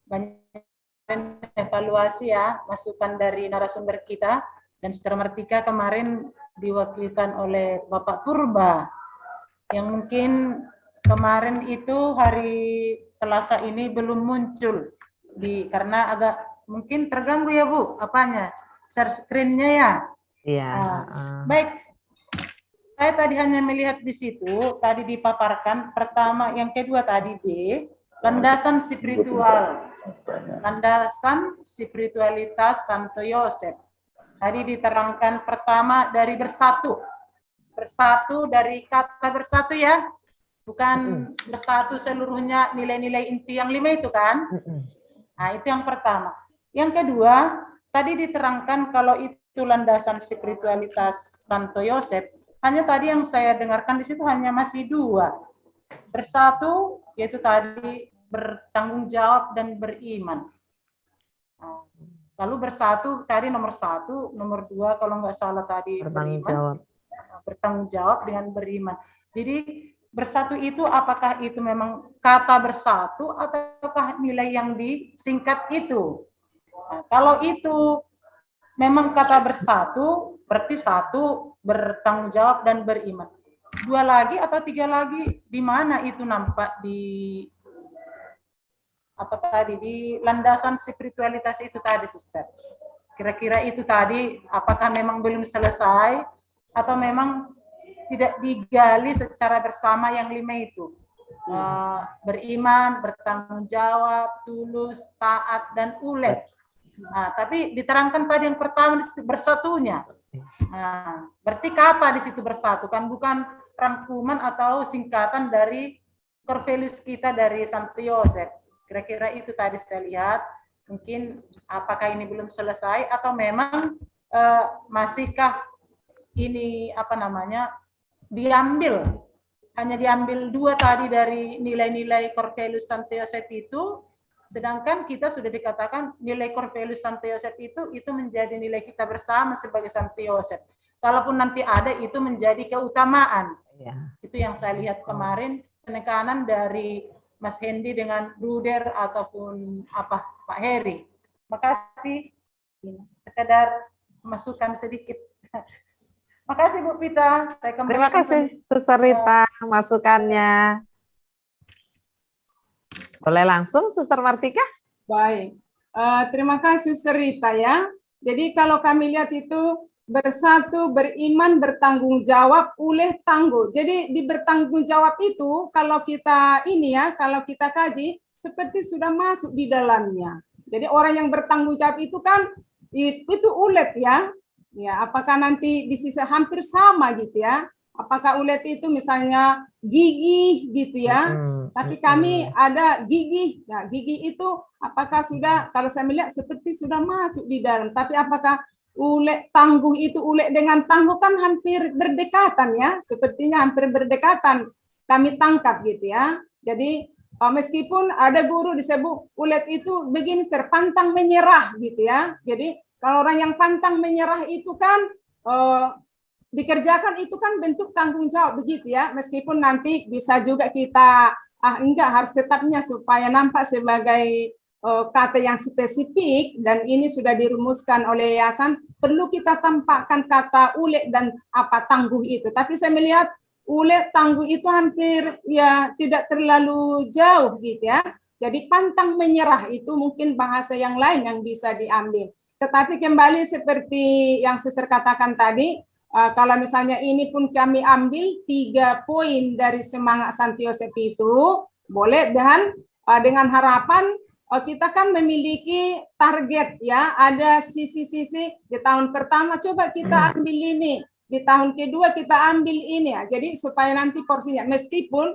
banyak evaluasi ya, masukan dari narasumber kita, dan Suster Martika kemarin diwakilkan oleh Bapak Purba yang mungkin kemarin itu hari Selasa ini belum muncul karena agak mungkin terganggu ya Bu, apanya? Share screen-nya ya. Iya. Baik. Saya tadi hanya melihat di situ, tadi dipaparkan pertama, yang kedua tadi B, landasan spiritual. Landasan spiritualitas Santo Yosef. Tadi diterangkan pertama dari bersatu. Bersatu dari kata bersatu ya. Bukan bersatu seluruhnya nilai-nilai inti yang 5 itu kan. Nah, itu yang pertama. Yang kedua, tadi diterangkan kalau itu landasan spiritualitas Santo Yosef, hanya tadi yang saya dengarkan di situ hanya masih 2. Bersatu, yaitu tadi bertanggung jawab dan beriman. Lalu bersatu, tadi nomor 1, nomor 2 kalau nggak salah tadi Bertanggung beriman. jawab. Bertanggung jawab dengan beriman. Jadi bersatu itu apakah itu memang kata bersatu ataukah nilai yang disingkat itu? Nah, kalau itu memang kata bersatu, berarti 1 bertanggung jawab dan beriman. 2 lagi atau 3 lagi, di mana itu nampak di apa tadi di landasan spiritualitas itu tadi, Suster? Kira-kira itu tadi apakah memang belum selesai atau memang tidak digali secara bersama yang 5 itu? Beriman, bertanggung jawab, tulus, taat, dan ulet. Nah, tapi diterangkan tadi yang pertama bersatunya. Nah, berarti kata di situ bersatu kan, bukan rangkuman atau singkatan dari Corvelius kita dari Santo Yosef. Kira-kira itu tadi saya lihat. Mungkin apakah ini belum selesai atau memang masihkah ini apa namanya diambil, hanya diambil 2 tadi dari nilai-nilai Corvelius Santo Yosef itu. Sedangkan kita sudah dikatakan nilai Corvelius Santo Yosef itu menjadi nilai kita bersama sebagai Santo Yosef. Kalaupun nanti ada itu menjadi keutamaan. Ya. Itu yang saya lihat kemarin, penekanan dari Mas Hendy dengan Ruder ataupun apa Pak Heri. Makasih. Sekedar masukan sedikit. Makasih Bu Pita. Terima kasih Suster Rita masukannya. Boleh langsung Suster Martika? Baik, terima kasih Suster Rita ya. Jadi kalau kami lihat itu bersatu, beriman, bertanggung jawab, uleh tangguh. Jadi di bertanggung jawab itu kalau kita ini ya, kalau kita kaji seperti sudah masuk di dalamnya. Jadi orang yang bertanggung jawab itu kan itu ulet ya. Ya, apakah nanti di sisi hampir sama gitu ya? Apakah ulet itu misalnya gigih gitu ya? Tapi kami ada gigih. Nah, gigih itu apakah sudah, kalau saya melihat seperti sudah masuk di dalam. Tapi apakah ulet tangguh itu, ulet dengan tangguh kan hampir berdekatan ya? Sepertinya hampir berdekatan. Kami tangkap gitu ya. Jadi meskipun ada guru disebut ulet itu begini, terpantang menyerah gitu ya. Jadi kalau orang yang pantang menyerah itu kan dikerjakan itu kan bentuk tanggung jawab begitu ya, meskipun nanti bisa juga kita enggak harus tetapnya supaya nampak sebagai kata yang spesifik dan ini sudah dirumuskan oleh yayasan, perlu kita tampakkan kata ulet dan apa tangguh itu. Tapi saya melihat ulet tangguh itu hampir ya tidak terlalu jauh gitu ya. Jadi pantang menyerah itu mungkin bahasa yang lain yang bisa diambil. Tetapi kembali seperti yang suster katakan tadi, kalau misalnya ini pun kami ambil 3 poin dari semangat Santi Yosep itu, boleh dengan harapan kita kan memiliki target ya, ada sisi-sisi di tahun pertama coba kita ambil ini, di tahun kedua kita ambil ini ya. Jadi supaya nanti porsinya meskipun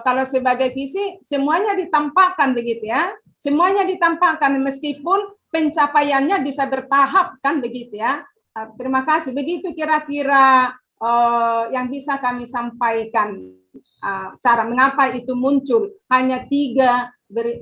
kalau sebagai visi semuanya ditampakkan begitu ya. Semuanya ditampakkan meskipun pencapaiannya bisa bertahap kan begitu ya. Terima kasih. Begitu kira-kira yang bisa kami sampaikan cara mengapa itu muncul hanya 3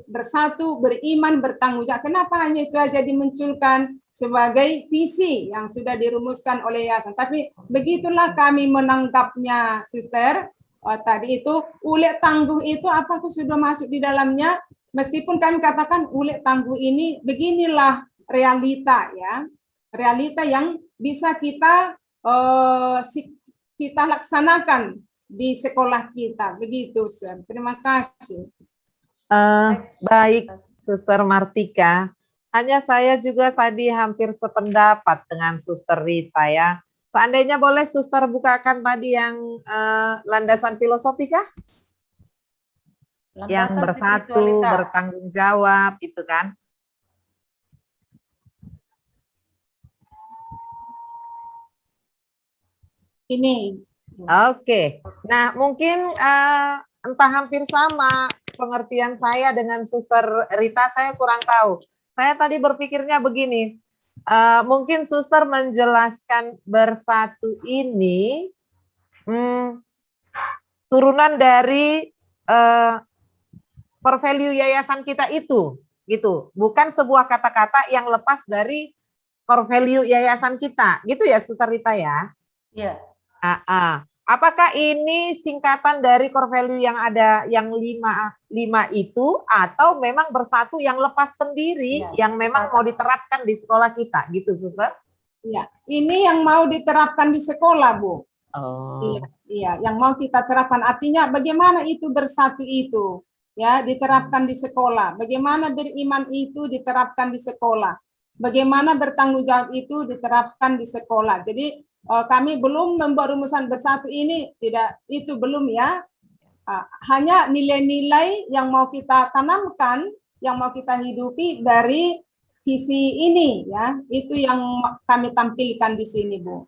bersatu, beriman, bertanggung jawab. Kenapa hanya itu aja dimunculkan sebagai visi yang sudah dirumuskan oleh yayasan. Tapi begitulah kami menangkapnya, suster. Tadi itu ulet tangguh itu apakah sudah masuk di dalamnya? Meskipun kami katakan ulet tangguh ini beginilah realita ya. Realita yang bisa kita laksanakan di sekolah kita. Begitu, Sir. Terima kasih. Baik, Suster Martika. Hanya saya juga tadi hampir sependapat dengan Suster Rita ya. Seandainya boleh Suster bukakan tadi yang landasan filosofi kah? Yang bersatu, bertanggung jawab, itu kan? Ini. Oke. Nah, mungkin entah hampir sama pengertian saya dengan Suster Rita, saya kurang tahu. Saya tadi berpikirnya begini, mungkin Suster menjelaskan bersatu ini turunan dari core value yayasan kita itu, gitu. Bukan sebuah kata-kata yang lepas dari core value yayasan kita, gitu ya, Suster Rita ya? Iya. Apakah ini singkatan dari core value yang ada yang 5 itu atau memang bersatu yang lepas sendiri ya, yang memang mau diterapkan di sekolah kita gitu, Suster? Iya, ini yang mau diterapkan di sekolah, Bu. Oh. Iya, yang mau kita terapkan. Artinya bagaimana itu bersatu itu ya diterapkan di sekolah. Bagaimana beriman itu diterapkan di sekolah. Bagaimana bertanggung jawab itu diterapkan di sekolah. Jadi kami belum membuat rumusan bersatu ini, tidak, itu belum ya. Hanya nilai-nilai yang mau kita tanamkan, yang mau kita hidupi dari visi ini ya. Itu yang kami tampilkan di sini, Bu.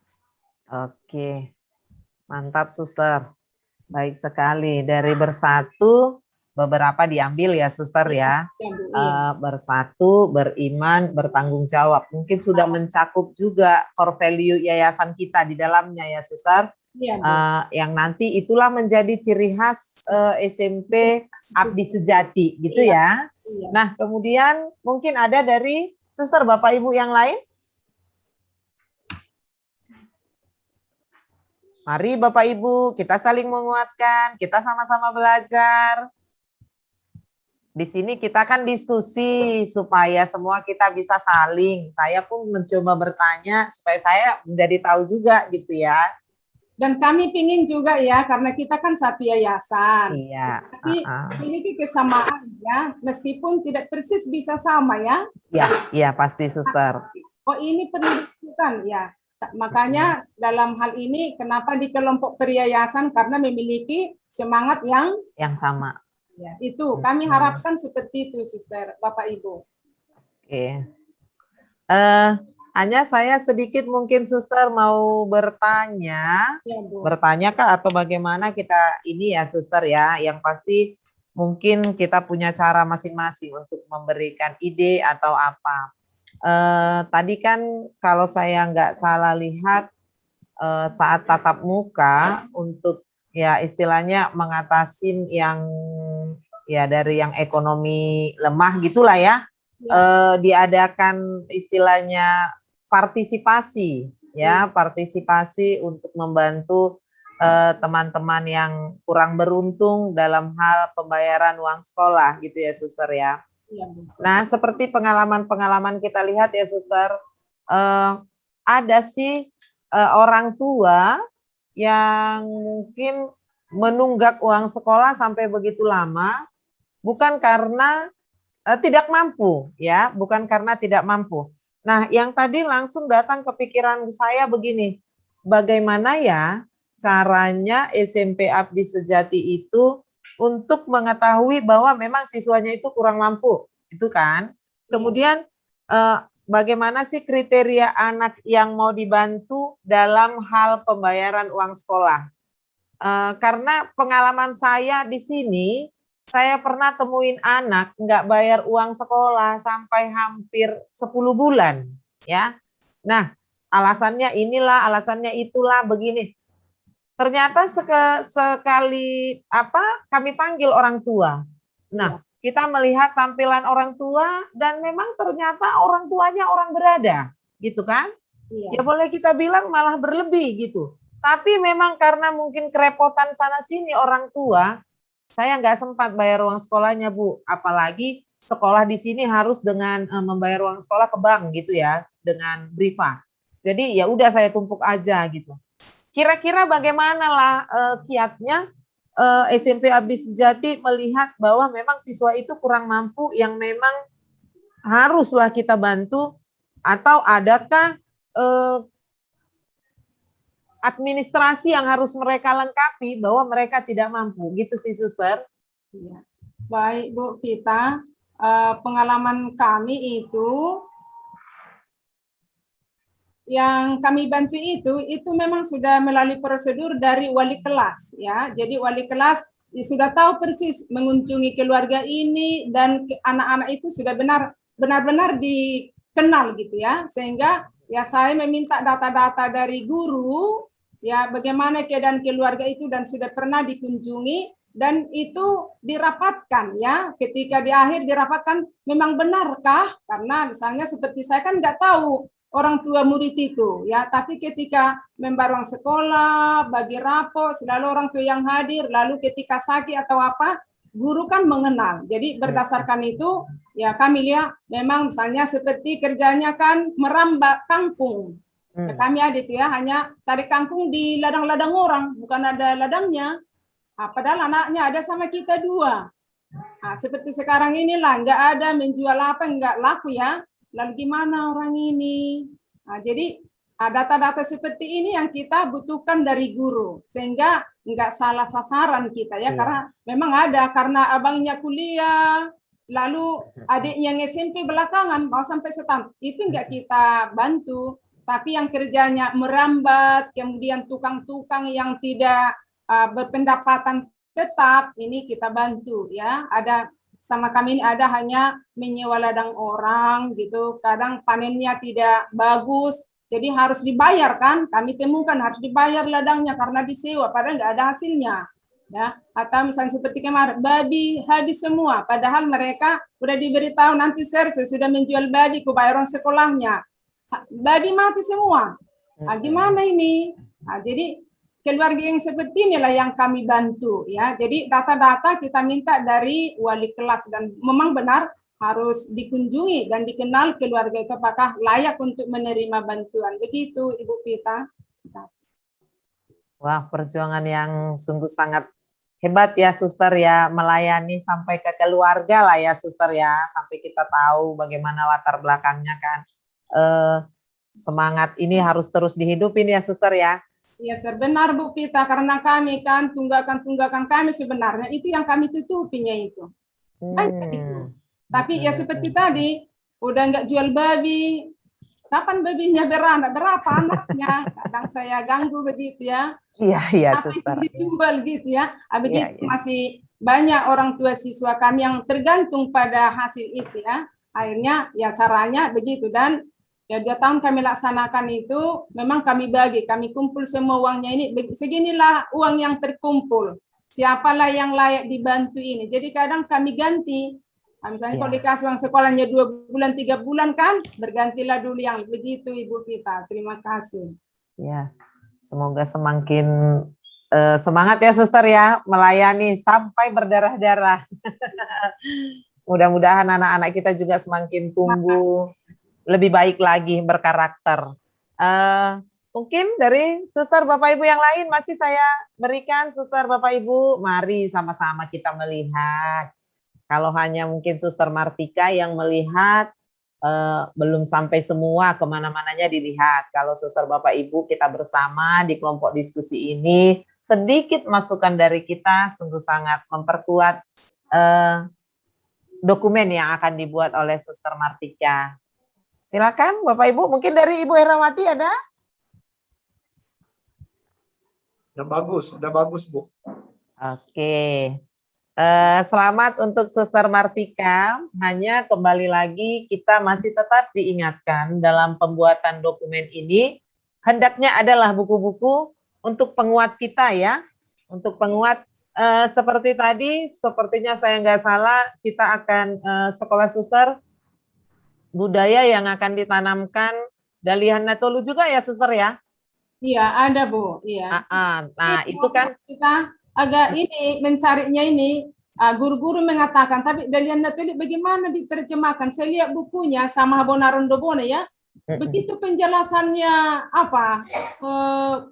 Oke. Mantap, Suster. Baik sekali. Dari bersatu beberapa diambil ya, Suster ya. Bersatu, beriman, bertanggung jawab. Mungkin sudah mencakup juga core value yayasan kita di dalamnya ya, Suster. Yang nanti itulah menjadi ciri khas SMP Abdi Sejati gitu ya. Nah, kemudian mungkin ada dari Suster Bapak Ibu yang lain. Mari Bapak Ibu, kita saling menguatkan, kita sama-sama belajar. Di sini kita kan diskusi supaya semua kita bisa saling. Saya pun mencoba bertanya supaya saya menjadi tahu juga gitu ya. Dan kami pingin juga ya, karena kita kan satu yayasan. Iya. Tapi memiliki kesamaan ya, meskipun tidak persis bisa sama ya. Iya pasti, Suster. Oh ini perlu dilakukan ya. Makanya dalam hal ini kenapa di kelompok peryayasan, karena memiliki semangat yang sama. Ya, itu kami harapkan seperti itu, Suster, Bapak Ibu. Oke. Hanya saya sedikit mungkin Suster mau bertanya, Ya, Bu. bertanya kah atau bagaimana kita ini ya Suster ya, yang pasti mungkin kita punya cara masing-masing untuk memberikan ide atau apa. Tadi kan kalau saya nggak salah lihat saat tatap muka untuk ya istilahnya mengatasin yang ya dari yang ekonomi lemah gitulah ya, diadakan istilahnya partisipasi ya, partisipasi untuk membantu teman-teman yang kurang beruntung dalam hal pembayaran uang sekolah gitu ya Suster ya. Ya, Bu. Nah, seperti pengalaman-pengalaman kita lihat ya Suster, ada sih orang tua yang mungkin menunggak uang sekolah sampai begitu lama, bukan karena tidak mampu ya, bukan karena tidak mampu. Nah, yang tadi langsung datang ke pikiran saya begini, bagaimana ya caranya SMP Abdi Sejati itu untuk mengetahui bahwa memang siswanya itu kurang mampu, itu kan. Kemudian bagaimana sih kriteria anak yang mau dibantu dalam hal pembayaran uang sekolah? Karena pengalaman saya di sini, saya pernah temuin anak nggak bayar uang sekolah sampai hampir 10 bulan, ya. Nah, alasannya inilah, alasannya itulah, begini. Ternyata sekali kami panggil orang tua. Nah, kita melihat tampilan orang tua dan memang ternyata orang tuanya orang berada, gitu kan? Ya boleh kita bilang malah berlebih gitu. Tapi memang karena mungkin kerepotan sana sini orang tua, saya nggak sempat bayar uang sekolahnya, Bu. Apalagi sekolah di sini harus dengan membayar uang sekolah ke bank gitu ya, dengan Briva. Jadi ya udah saya tumpuk aja gitu. Kira-kira bagaimana lah kiatnya SMP Abdi Sejati melihat bahwa memang siswa itu kurang mampu yang memang haruslah kita bantu, atau adakah administrasi yang harus mereka lengkapi bahwa mereka tidak mampu, gitu sih Suster. Ya. Baik Bu Vita, pengalaman kami itu yang kami bantu itu memang sudah melalui prosedur dari wali kelas ya. Jadi wali kelas sudah tahu persis mengunjungi keluarga ini dan anak-anak itu sudah benar-benar dikenal gitu ya. Sehingga ya saya meminta data-data dari guru ya, bagaimana keadaan keluarga itu dan sudah pernah dikunjungi dan itu dirapatkan ya. Ketika di akhir dirapatkan memang benarkah, karena misalnya seperti saya kan nggak tahu orang tua murid itu ya, tapi ketika membayar uang sekolah, bagi rapor, selalu orang tua yang hadir, lalu ketika sakit atau apa, guru kan mengenal. Jadi berdasarkan itu ya kami lihat memang misalnya seperti kerjanya kan merambah kangkung. Ya, kami ada itu ya, hanya cari kangkung di ladang-ladang orang, bukan ada ladangnya. Padahal anaknya ada sama kita dua. Seperti sekarang inilah, nggak ada menjual apa, nggak laku ya. Lalu gimana orang ini? Jadi data-data seperti ini yang kita butuhkan dari guru, sehingga nggak salah sasaran kita ya, karena memang ada, karena abangnya kuliah, lalu adiknya yang SMP belakangan mau sampai setahun, itu nggak kita bantu. Tapi yang kerjanya merambat, kemudian tukang-tukang yang tidak berpendapatan tetap, ini kita bantu ya. Ada sama kami ini ada hanya menyewa ladang orang gitu, kadang panennya tidak bagus, jadi harus dibayar kan, kami temukan harus dibayar ladangnya karena disewa, padahal nggak ada hasilnya. Ya, atau misalnya seperti kemarin, babi habis semua, padahal mereka sudah diberitahu nanti saya sudah menjual babi, kebayaran sekolahnya. Babi mati semua. Gimana ini? Jadi keluarga yang seperti inilah yang kami bantu ya. Jadi data-data kita minta dari wali kelas dan memang benar harus dikunjungi dan dikenal keluarga itu apakah layak untuk menerima bantuan. Begitu Ibu Pita. Wah, perjuangan yang sungguh sangat hebat ya Suster ya, melayani sampai ke keluarga lah ya Suster ya, sampai kita tahu bagaimana latar belakangnya kan. Semangat ini harus terus dihidupin ya Suster ya. Iya, benar Bu Pita, karena kami kan tunggakan kami sebenarnya itu yang kami tutupinya itu. Itu. Tapi ya seperti tadi, udah nggak jual babi, kapan babynya beranak, berapa anaknya? Kadang saya ganggu begitu ya. Iya, Apa Suster. itu dijual gitu ya. Begitu Iya. masih banyak orang tua siswa kami yang tergantung pada hasil itu ya. Akhirnya ya caranya begitu, dan ya 2 tahun kami laksanakan itu memang kami bagi, kami kumpul semua uangnya ini, seginilah uang yang terkumpul. Siapalah yang layak dibantu ini. Jadi kadang kami ganti. Nah, misalnya kalau dikasih uang sekolahnya 2 bulan, 3 bulan kan, bergantilah dulu yang begitu Ibu Vita. Terima kasih. Ya, semoga semakin semangat ya Suster ya, melayani sampai berdarah-darah. Mudah-mudahan anak-anak kita juga semakin tumbuh lebih baik lagi, berkarakter. Mungkin dari Suster Bapak Ibu yang lain masih saya berikan. Suster Bapak Ibu, mari sama-sama kita melihat. Kalau hanya mungkin Suster Martika yang melihat, belum sampai semua kemana-mananya dilihat. Kalau Suster Bapak Ibu kita bersama di kelompok diskusi ini, sedikit masukan dari kita sungguh sangat memperkuat dokumen yang akan dibuat oleh Suster Martika. Silakan Bapak Ibu, mungkin dari Ibu Herawati ada? Udah bagus Bu. Oke. Selamat untuk Suster Martika. Hanya kembali lagi kita masih tetap diingatkan dalam pembuatan dokumen ini hendaknya adalah buku-buku untuk penguat kita ya, untuk penguat seperti tadi, sepertinya saya nggak salah kita akan sekolah Suster budaya yang akan ditanamkan Dalihan Natolu juga ya Suster ya? Iya ada Bu, iya. Nah itu kan kita agak ini mencarinya ini, guru-guru mengatakan, tapi Dalihan Natolu bagaimana diterjemahkan? Saya lihat bukunya sama Bonaron Dobone ya, begitu penjelasannya apa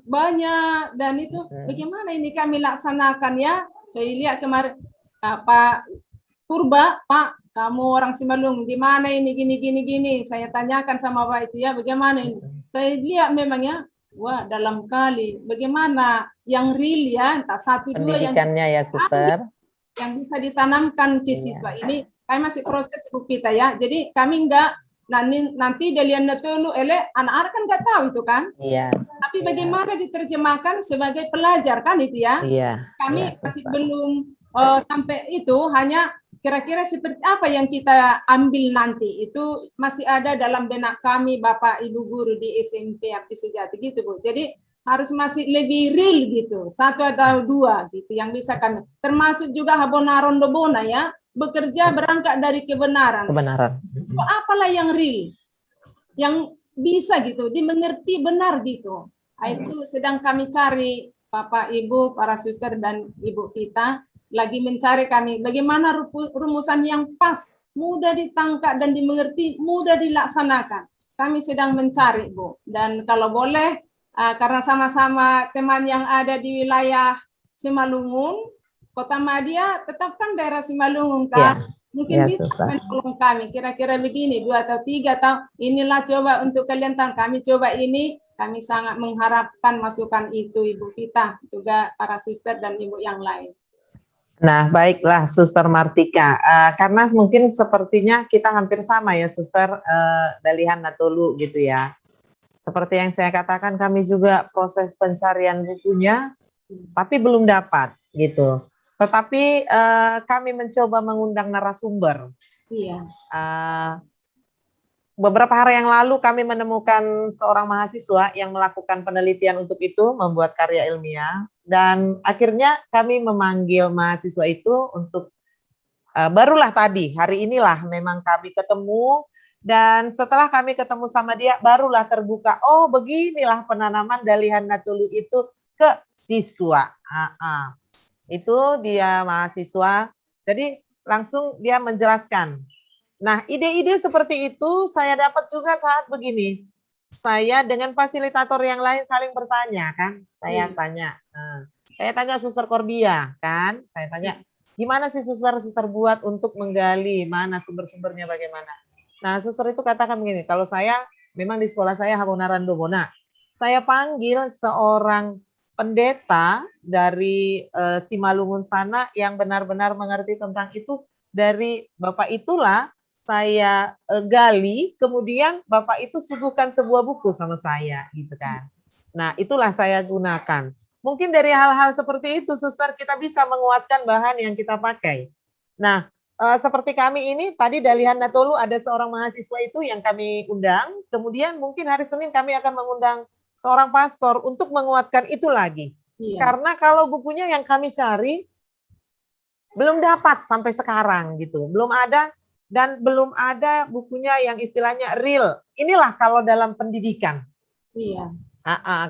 banyak, dan itu bagaimana ini kami laksanakan ya. Saya lihat kemarin Pak Purba, Pak kamu orang Simalung gimana ini gini. Saya tanyakan sama Pak itu ya bagaimana ini. Saya lihat memang ya, wah dalam kali. Bagaimana yang real ya, entah 1, 2 yang pendidikannya ya Suster, yang bisa ditanamkan ke siswa ini. Kami masih proses buku kita ya. Jadi kami enggak nanti Dalihan Natolu anak-anak kan nggak tahu itu kan. Iya. Tapi bagaimana diterjemahkan sebagai pelajar kan itu ya. Iya. Kami masih belum sampai itu, hanya kira-kira seperti apa yang kita ambil nanti itu masih ada dalam benak kami Bapak Ibu guru di SMP Abdi Sejati gitu Bu. Jadi harus masih lebih real gitu, 1 atau 2 gitu yang bisa kami. Termasuk juga Habonaron Dobona ya, bekerja berangkat dari kebenaran. Apalah yang real, yang bisa gitu, dimengerti benar gitu. Itu sedang kami cari Bapak Ibu, para suster dan Ibu kita lagi mencari kami bagaimana rumusan yang pas, mudah ditangkap dan dimengerti, mudah dilaksanakan. Kami sedang mencari Bu, dan kalau boleh karena sama-sama teman yang ada di wilayah Simalungun, Kota Madia, tetapkan daerah Simalungun kan. Mungkin bisa menolong kami, kira-kira begini 2 atau 3 tahun, inilah coba untuk kalian tahu, kami coba ini, kami sangat mengharapkan masukan itu Ibu kita, juga para suster dan Ibu yang lain. Nah, baiklah Suster Martika, karena mungkin sepertinya kita hampir sama ya Suster Dalihan Natolu gitu ya. Seperti yang saya katakan, kami juga proses pencarian bukunya, tapi belum dapat gitu. Tetapi kami mencoba mengundang narasumber. Iya. Beberapa hari yang lalu kami menemukan seorang mahasiswa yang melakukan penelitian untuk itu, membuat karya ilmiah, dan akhirnya kami memanggil mahasiswa itu untuk barulah tadi, hari inilah memang kami ketemu, dan setelah kami ketemu sama dia, barulah terbuka, oh beginilah penanaman Dalihan Natolu itu ke siswa. Itu dia mahasiswa, jadi langsung dia menjelaskan. Nah, ide-ide seperti itu saya dapat juga saat begini. Saya dengan fasilitator yang lain saling bertanya kan. Saya tanya Suster Korbia kan. Saya tanya, gimana sih suster buat untuk menggali mana sumber-sumbernya bagaimana. Nah, suster itu katakan begini, kalau saya memang di sekolah saya Habonaron Dobona. Saya panggil seorang pendeta dari Simalungun sana yang benar-benar mengerti tentang itu. Dari Bapak itulah saya gali, kemudian Bapak itu suguhkan sebuah buku sama saya, gitu kan. Nah, itulah saya gunakan. Mungkin dari hal-hal seperti itu, Suster, kita bisa menguatkan bahan yang kita pakai. Nah, seperti kami ini, tadi Dalihan Natolu ada seorang mahasiswa itu yang kami undang, kemudian mungkin hari Senin kami akan mengundang seorang pastor untuk menguatkan itu lagi. Iya. Karena kalau bukunya yang kami cari, belum dapat sampai sekarang gitu, belum ada, dan belum ada bukunya yang istilahnya real. Inilah kalau dalam pendidikan. Iya.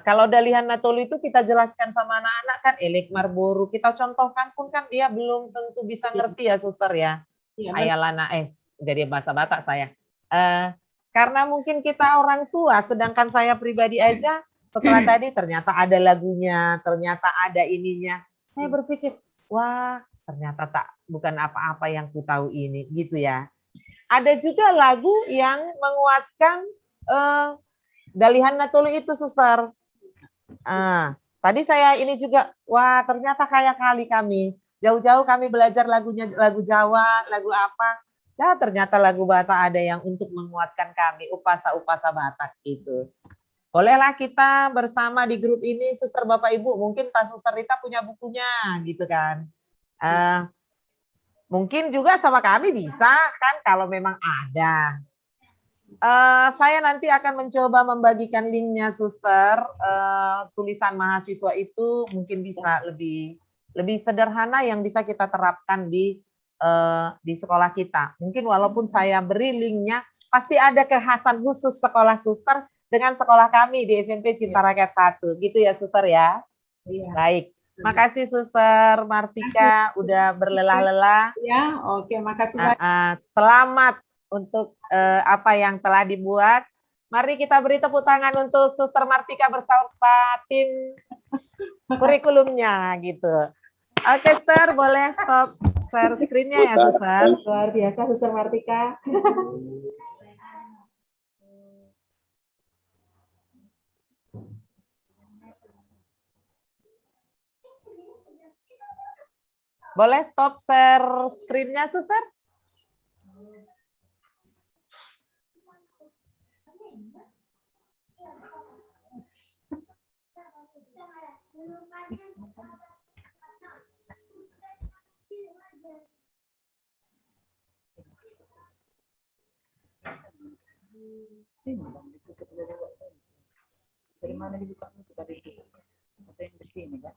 Kalau Dalihan Natolu itu kita jelaskan sama anak-anak kan Elek Marboru, kita contohkan pun kan dia belum tentu bisa ngerti ya Suster ya. Iya. Ayalana jadi bahasa Batak saya. Karena mungkin kita orang tua, sedangkan saya pribadi aja setelah tadi ternyata ada lagunya, ternyata ada ininya. Saya berpikir, wah ternyata bukan apa-apa yang ku tahu ini gitu ya. Ada juga lagu yang menguatkan Dalihan Natolu itu Suster. Tadi saya ini juga, wah ternyata kaya kali kami. Jauh-jauh kami belajar lagunya, lagu Jawa, lagu apa. Ya ternyata lagu Batak ada yang untuk menguatkan kami, upasa-upasa Batak gitu. Bolehlah kita bersama di grup ini, Suster Bapak Ibu, mungkin Pak Suster Rita punya bukunya gitu kan. Mungkin juga sama kami bisa kan kalau memang ada. Saya nanti akan mencoba membagikan linknya Suster, tulisan mahasiswa itu mungkin bisa lebih sederhana yang bisa kita terapkan di sekolah kita. Mungkin walaupun saya beri linknya, pasti ada kekhasan khusus sekolah Suster dengan sekolah kami di SMP Cinta Rakyat 1, gitu ya Suster ya. Iya. Baik, makasih Suster Martika udah berlelah-lelah. Ya, oke, makasih banyak. Selamat untuk apa yang telah dibuat. Mari kita beri tepuk tangan untuk Suster Martika beserta tim kurikulumnya gitu. Oke, Suster, boleh stop share screen-nya ya, Suster. Luar biasa, Suster Martika. Boleh stop share screen-nya, Suster? Dari mana dibuka itu tadi? Bahasa Inggris ini kan?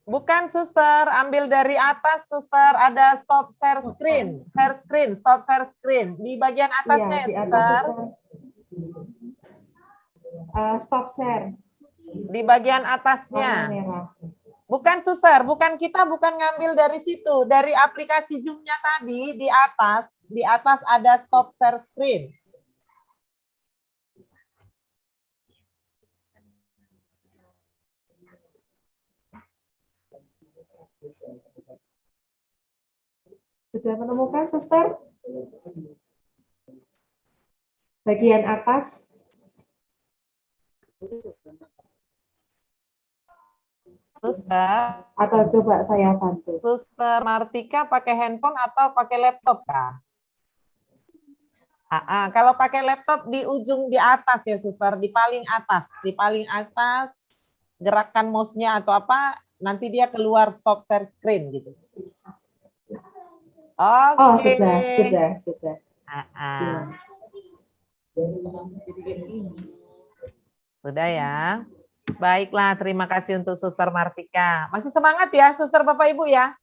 Bukan Suster, ambil dari atas Suster, ada stop share screen, stop share screen di bagian atasnya ya, Di Suster. atas, Suster. Stop share. Di bagian Warna atasnya. merah. Bukan Suster, bukan kita bukan ngambil dari situ, dari aplikasi Zoom-nya tadi di atas ada stop share screen. Sudah menemukan, Suster? Bagian atas. Suster, Atau coba saya bantu. Suster Martika pakai handphone atau pakai laptop kah? Kalau pakai laptop di ujung di atas ya Suster, di paling atas gerakan mouse-nya atau apa, nanti dia keluar stop share screen gitu. Oh, Oke. sudah. Sudah ya. Baiklah, terima kasih untuk Suster Martika. Masih semangat ya, Suster Bapak Ibu ya?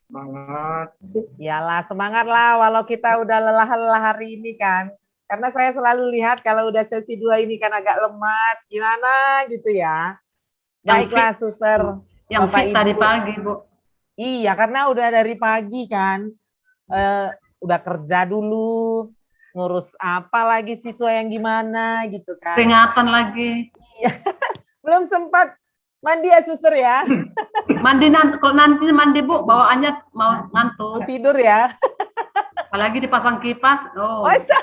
Semangat. Iyalah, semangat lah walau kita udah lelah-lelah hari ini kan. Karena saya selalu lihat kalau udah sesi 2 ini kan agak lemas, gimana gitu ya. Baiklah, Suster. Yang Bapak, fit tadi Ibu. pagi, Bu. Iya, karena udah dari pagi kan. Udah kerja dulu, ngurus apa lagi siswa yang gimana gitu kan. Peringatan lagi. Belum sempat mandi ya Suster ya. Mandi nanti, kalau nanti mandi Bu, bawaannya mau ngantuk. Tidur ya. Apalagi dipasang kipas. Oh. Masa?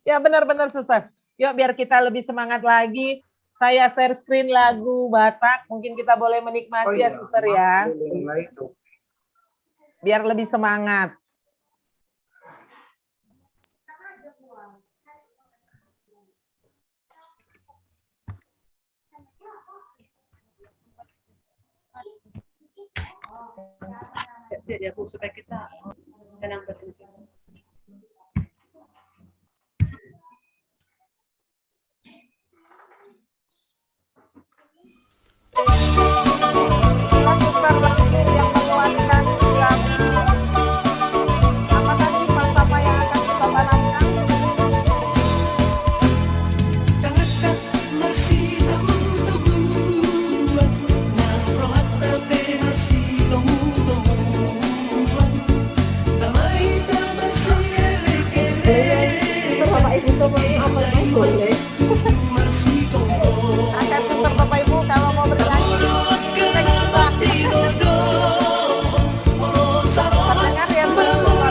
Ya benar-benar Suster. Yuk biar kita lebih semangat lagi. saya share screen lagu Batak, mungkin kita boleh menikmati ya suster ya, Nah, itu. biar lebih semangat. Ya, Bu, supaya kita tenang berpikir. Inilah suster lagu yang menguatkan lagu. Apa tadi apa yang akan kita tanamkan? Bapak Ibu teman apa boleh? Akan suster Bapak Ibu kalau mau bernyanyi. Terdengar ya Bu suaranya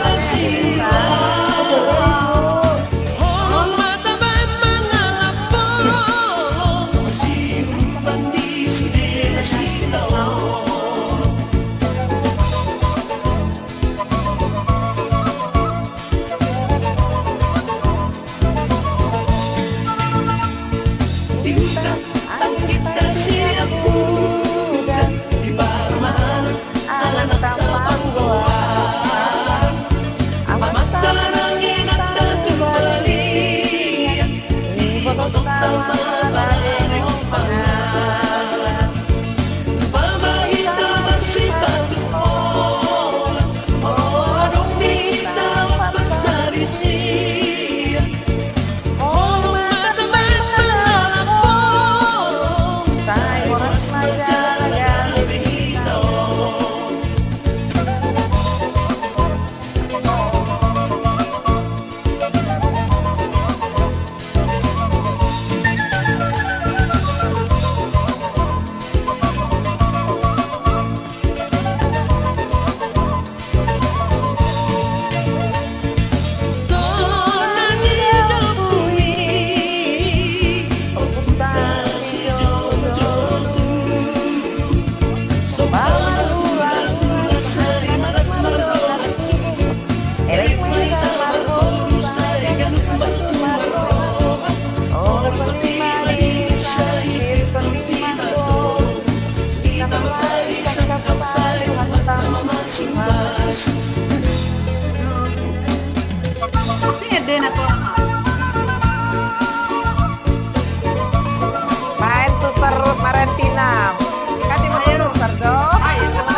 kita. Main suster Marentina. Kan di mana suster dong?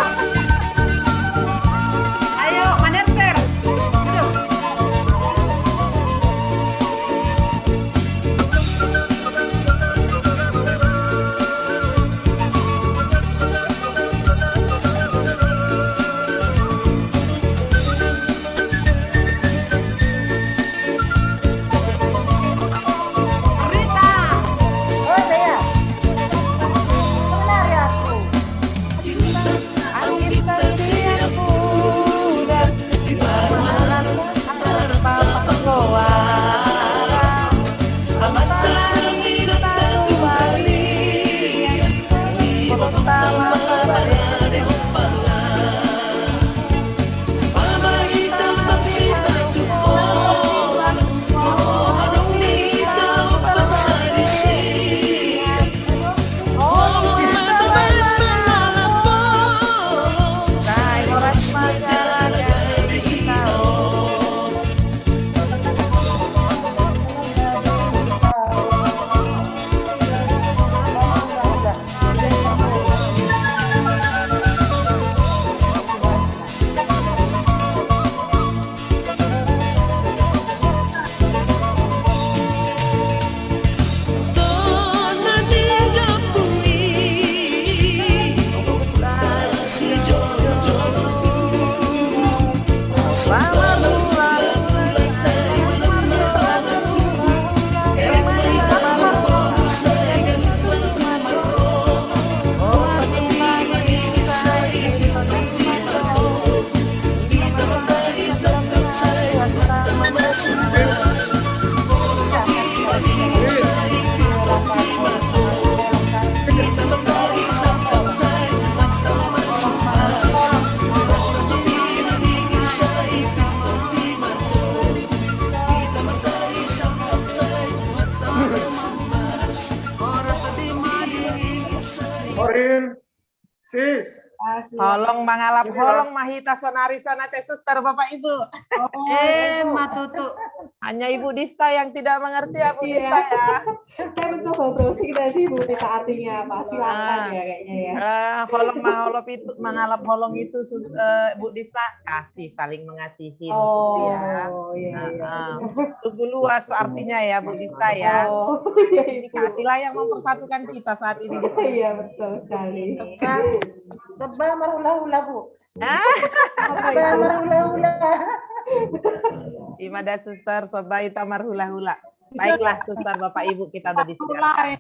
Kasih. Holong mangalap Ini holong mahita sonari sonate suster Bapak Ibu. Matutu. Hanya Ibu Dista yang tidak mengerti ya Bu Iya. Dista ya. Saya mencoba browsing tadi Bu Tita artinya apa. Silakan ya kayaknya ya. Holong mangolop itu mangalap holong itu Bu Dista kasih saling mengasihi gitu ya. Oh, iya, iya. Sungguh luas artinya ya Bu Dista ya. Oh, iya, Ini Ibu. kasihlah yang mempersatukan kita saat ini di sini. Iya, betul sekali. Sebab marula-ula, Bu. Apa Sebab itu? marula-ula. Imada suster sobai tamar hula-hula. Baiklah suster Bapak Ibu kita udah disediakan. Mulai.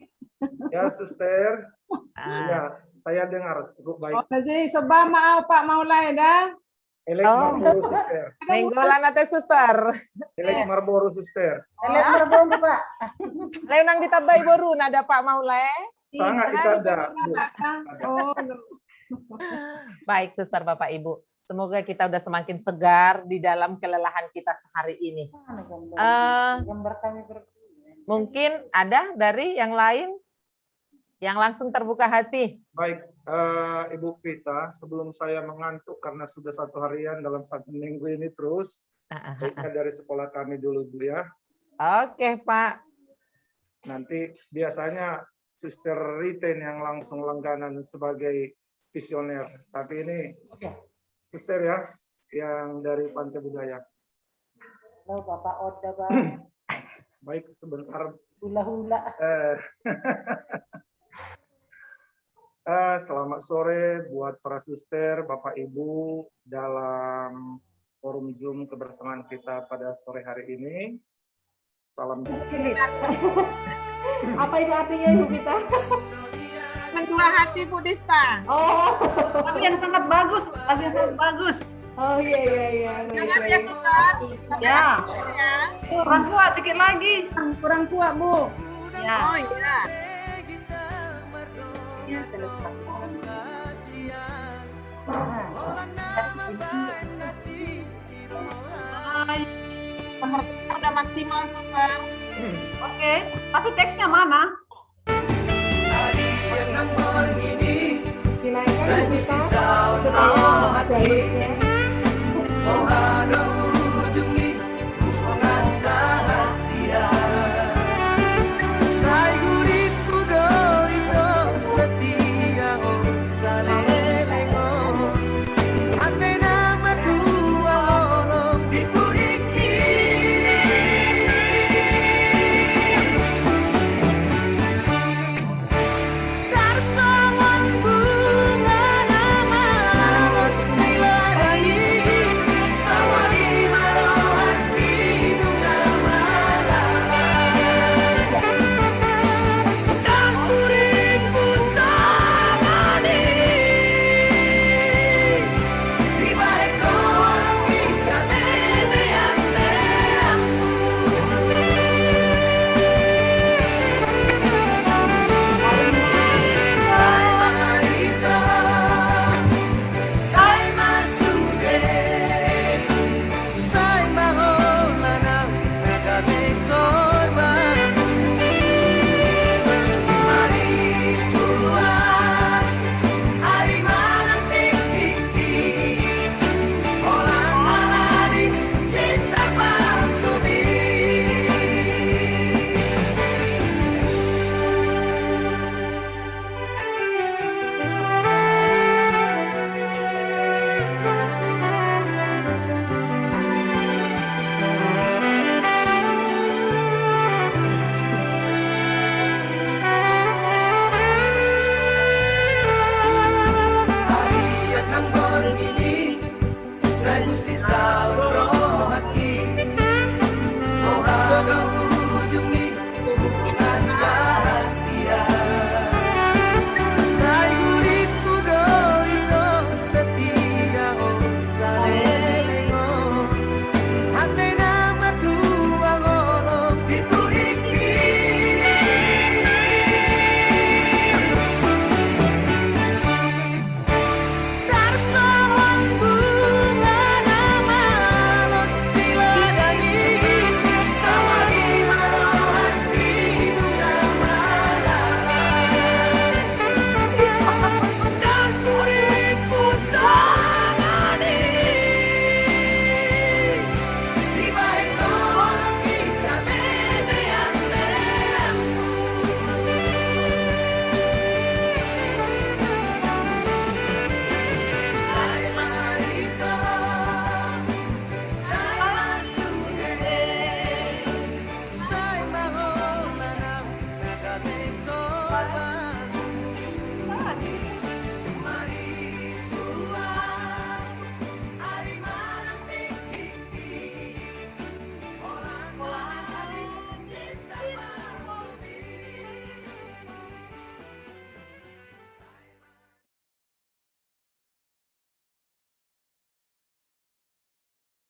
Ya, Suster. Ah. Ya, saya dengar cukup baik. Oh, jadi sebab maaf Pak Maulai dah. Elek Oh. Marlboro, Suster. Nenggolan ate suster. Elek Marlboro, Suster. Elek berbondu, Pak. Leunang ditabai boru nada Pak Maule. Sangat itada, Bu. Oh, Baik suster Bapak Ibu. Semoga kita udah semakin segar di dalam kelelahan kita sehari ini. Gambar kami Mungkin ada dari yang lain yang langsung terbuka hati. Baik, Ibu Pita, sebelum saya mengantuk karena sudah 1 harian dalam 1 minggu ini terus, baiknya dari sekolah kami dulu Bu ya. Oke Pak. Nanti biasanya Suster Riten yang langsung langganan sebagai visioner. Tapi ini Suster ya, yang dari Pantai Budaya. Halo Bapak Oda, Bang. Baik, sebentar. Hula-hula. Selamat sore buat para suster, Bapak Ibu dalam forum Zoom kebersamaan kita pada sore hari ini. Salam. Apa itu artinya Ibu Pita? Kedua hati Bu Dista. Oh. Lagu yang sangat bagus, lagu yang sangat bagus. Oh iya iya iya. Baik, Dengar ya baik. suster. Ya, kurang kuat dikit lagi. kurang kuat Bu. Ya. Oh iya. Hai. Pengertian udah maksimal suster. Oke, tapi teksnya mana? Dinaikkan Ibu Pita supaya dari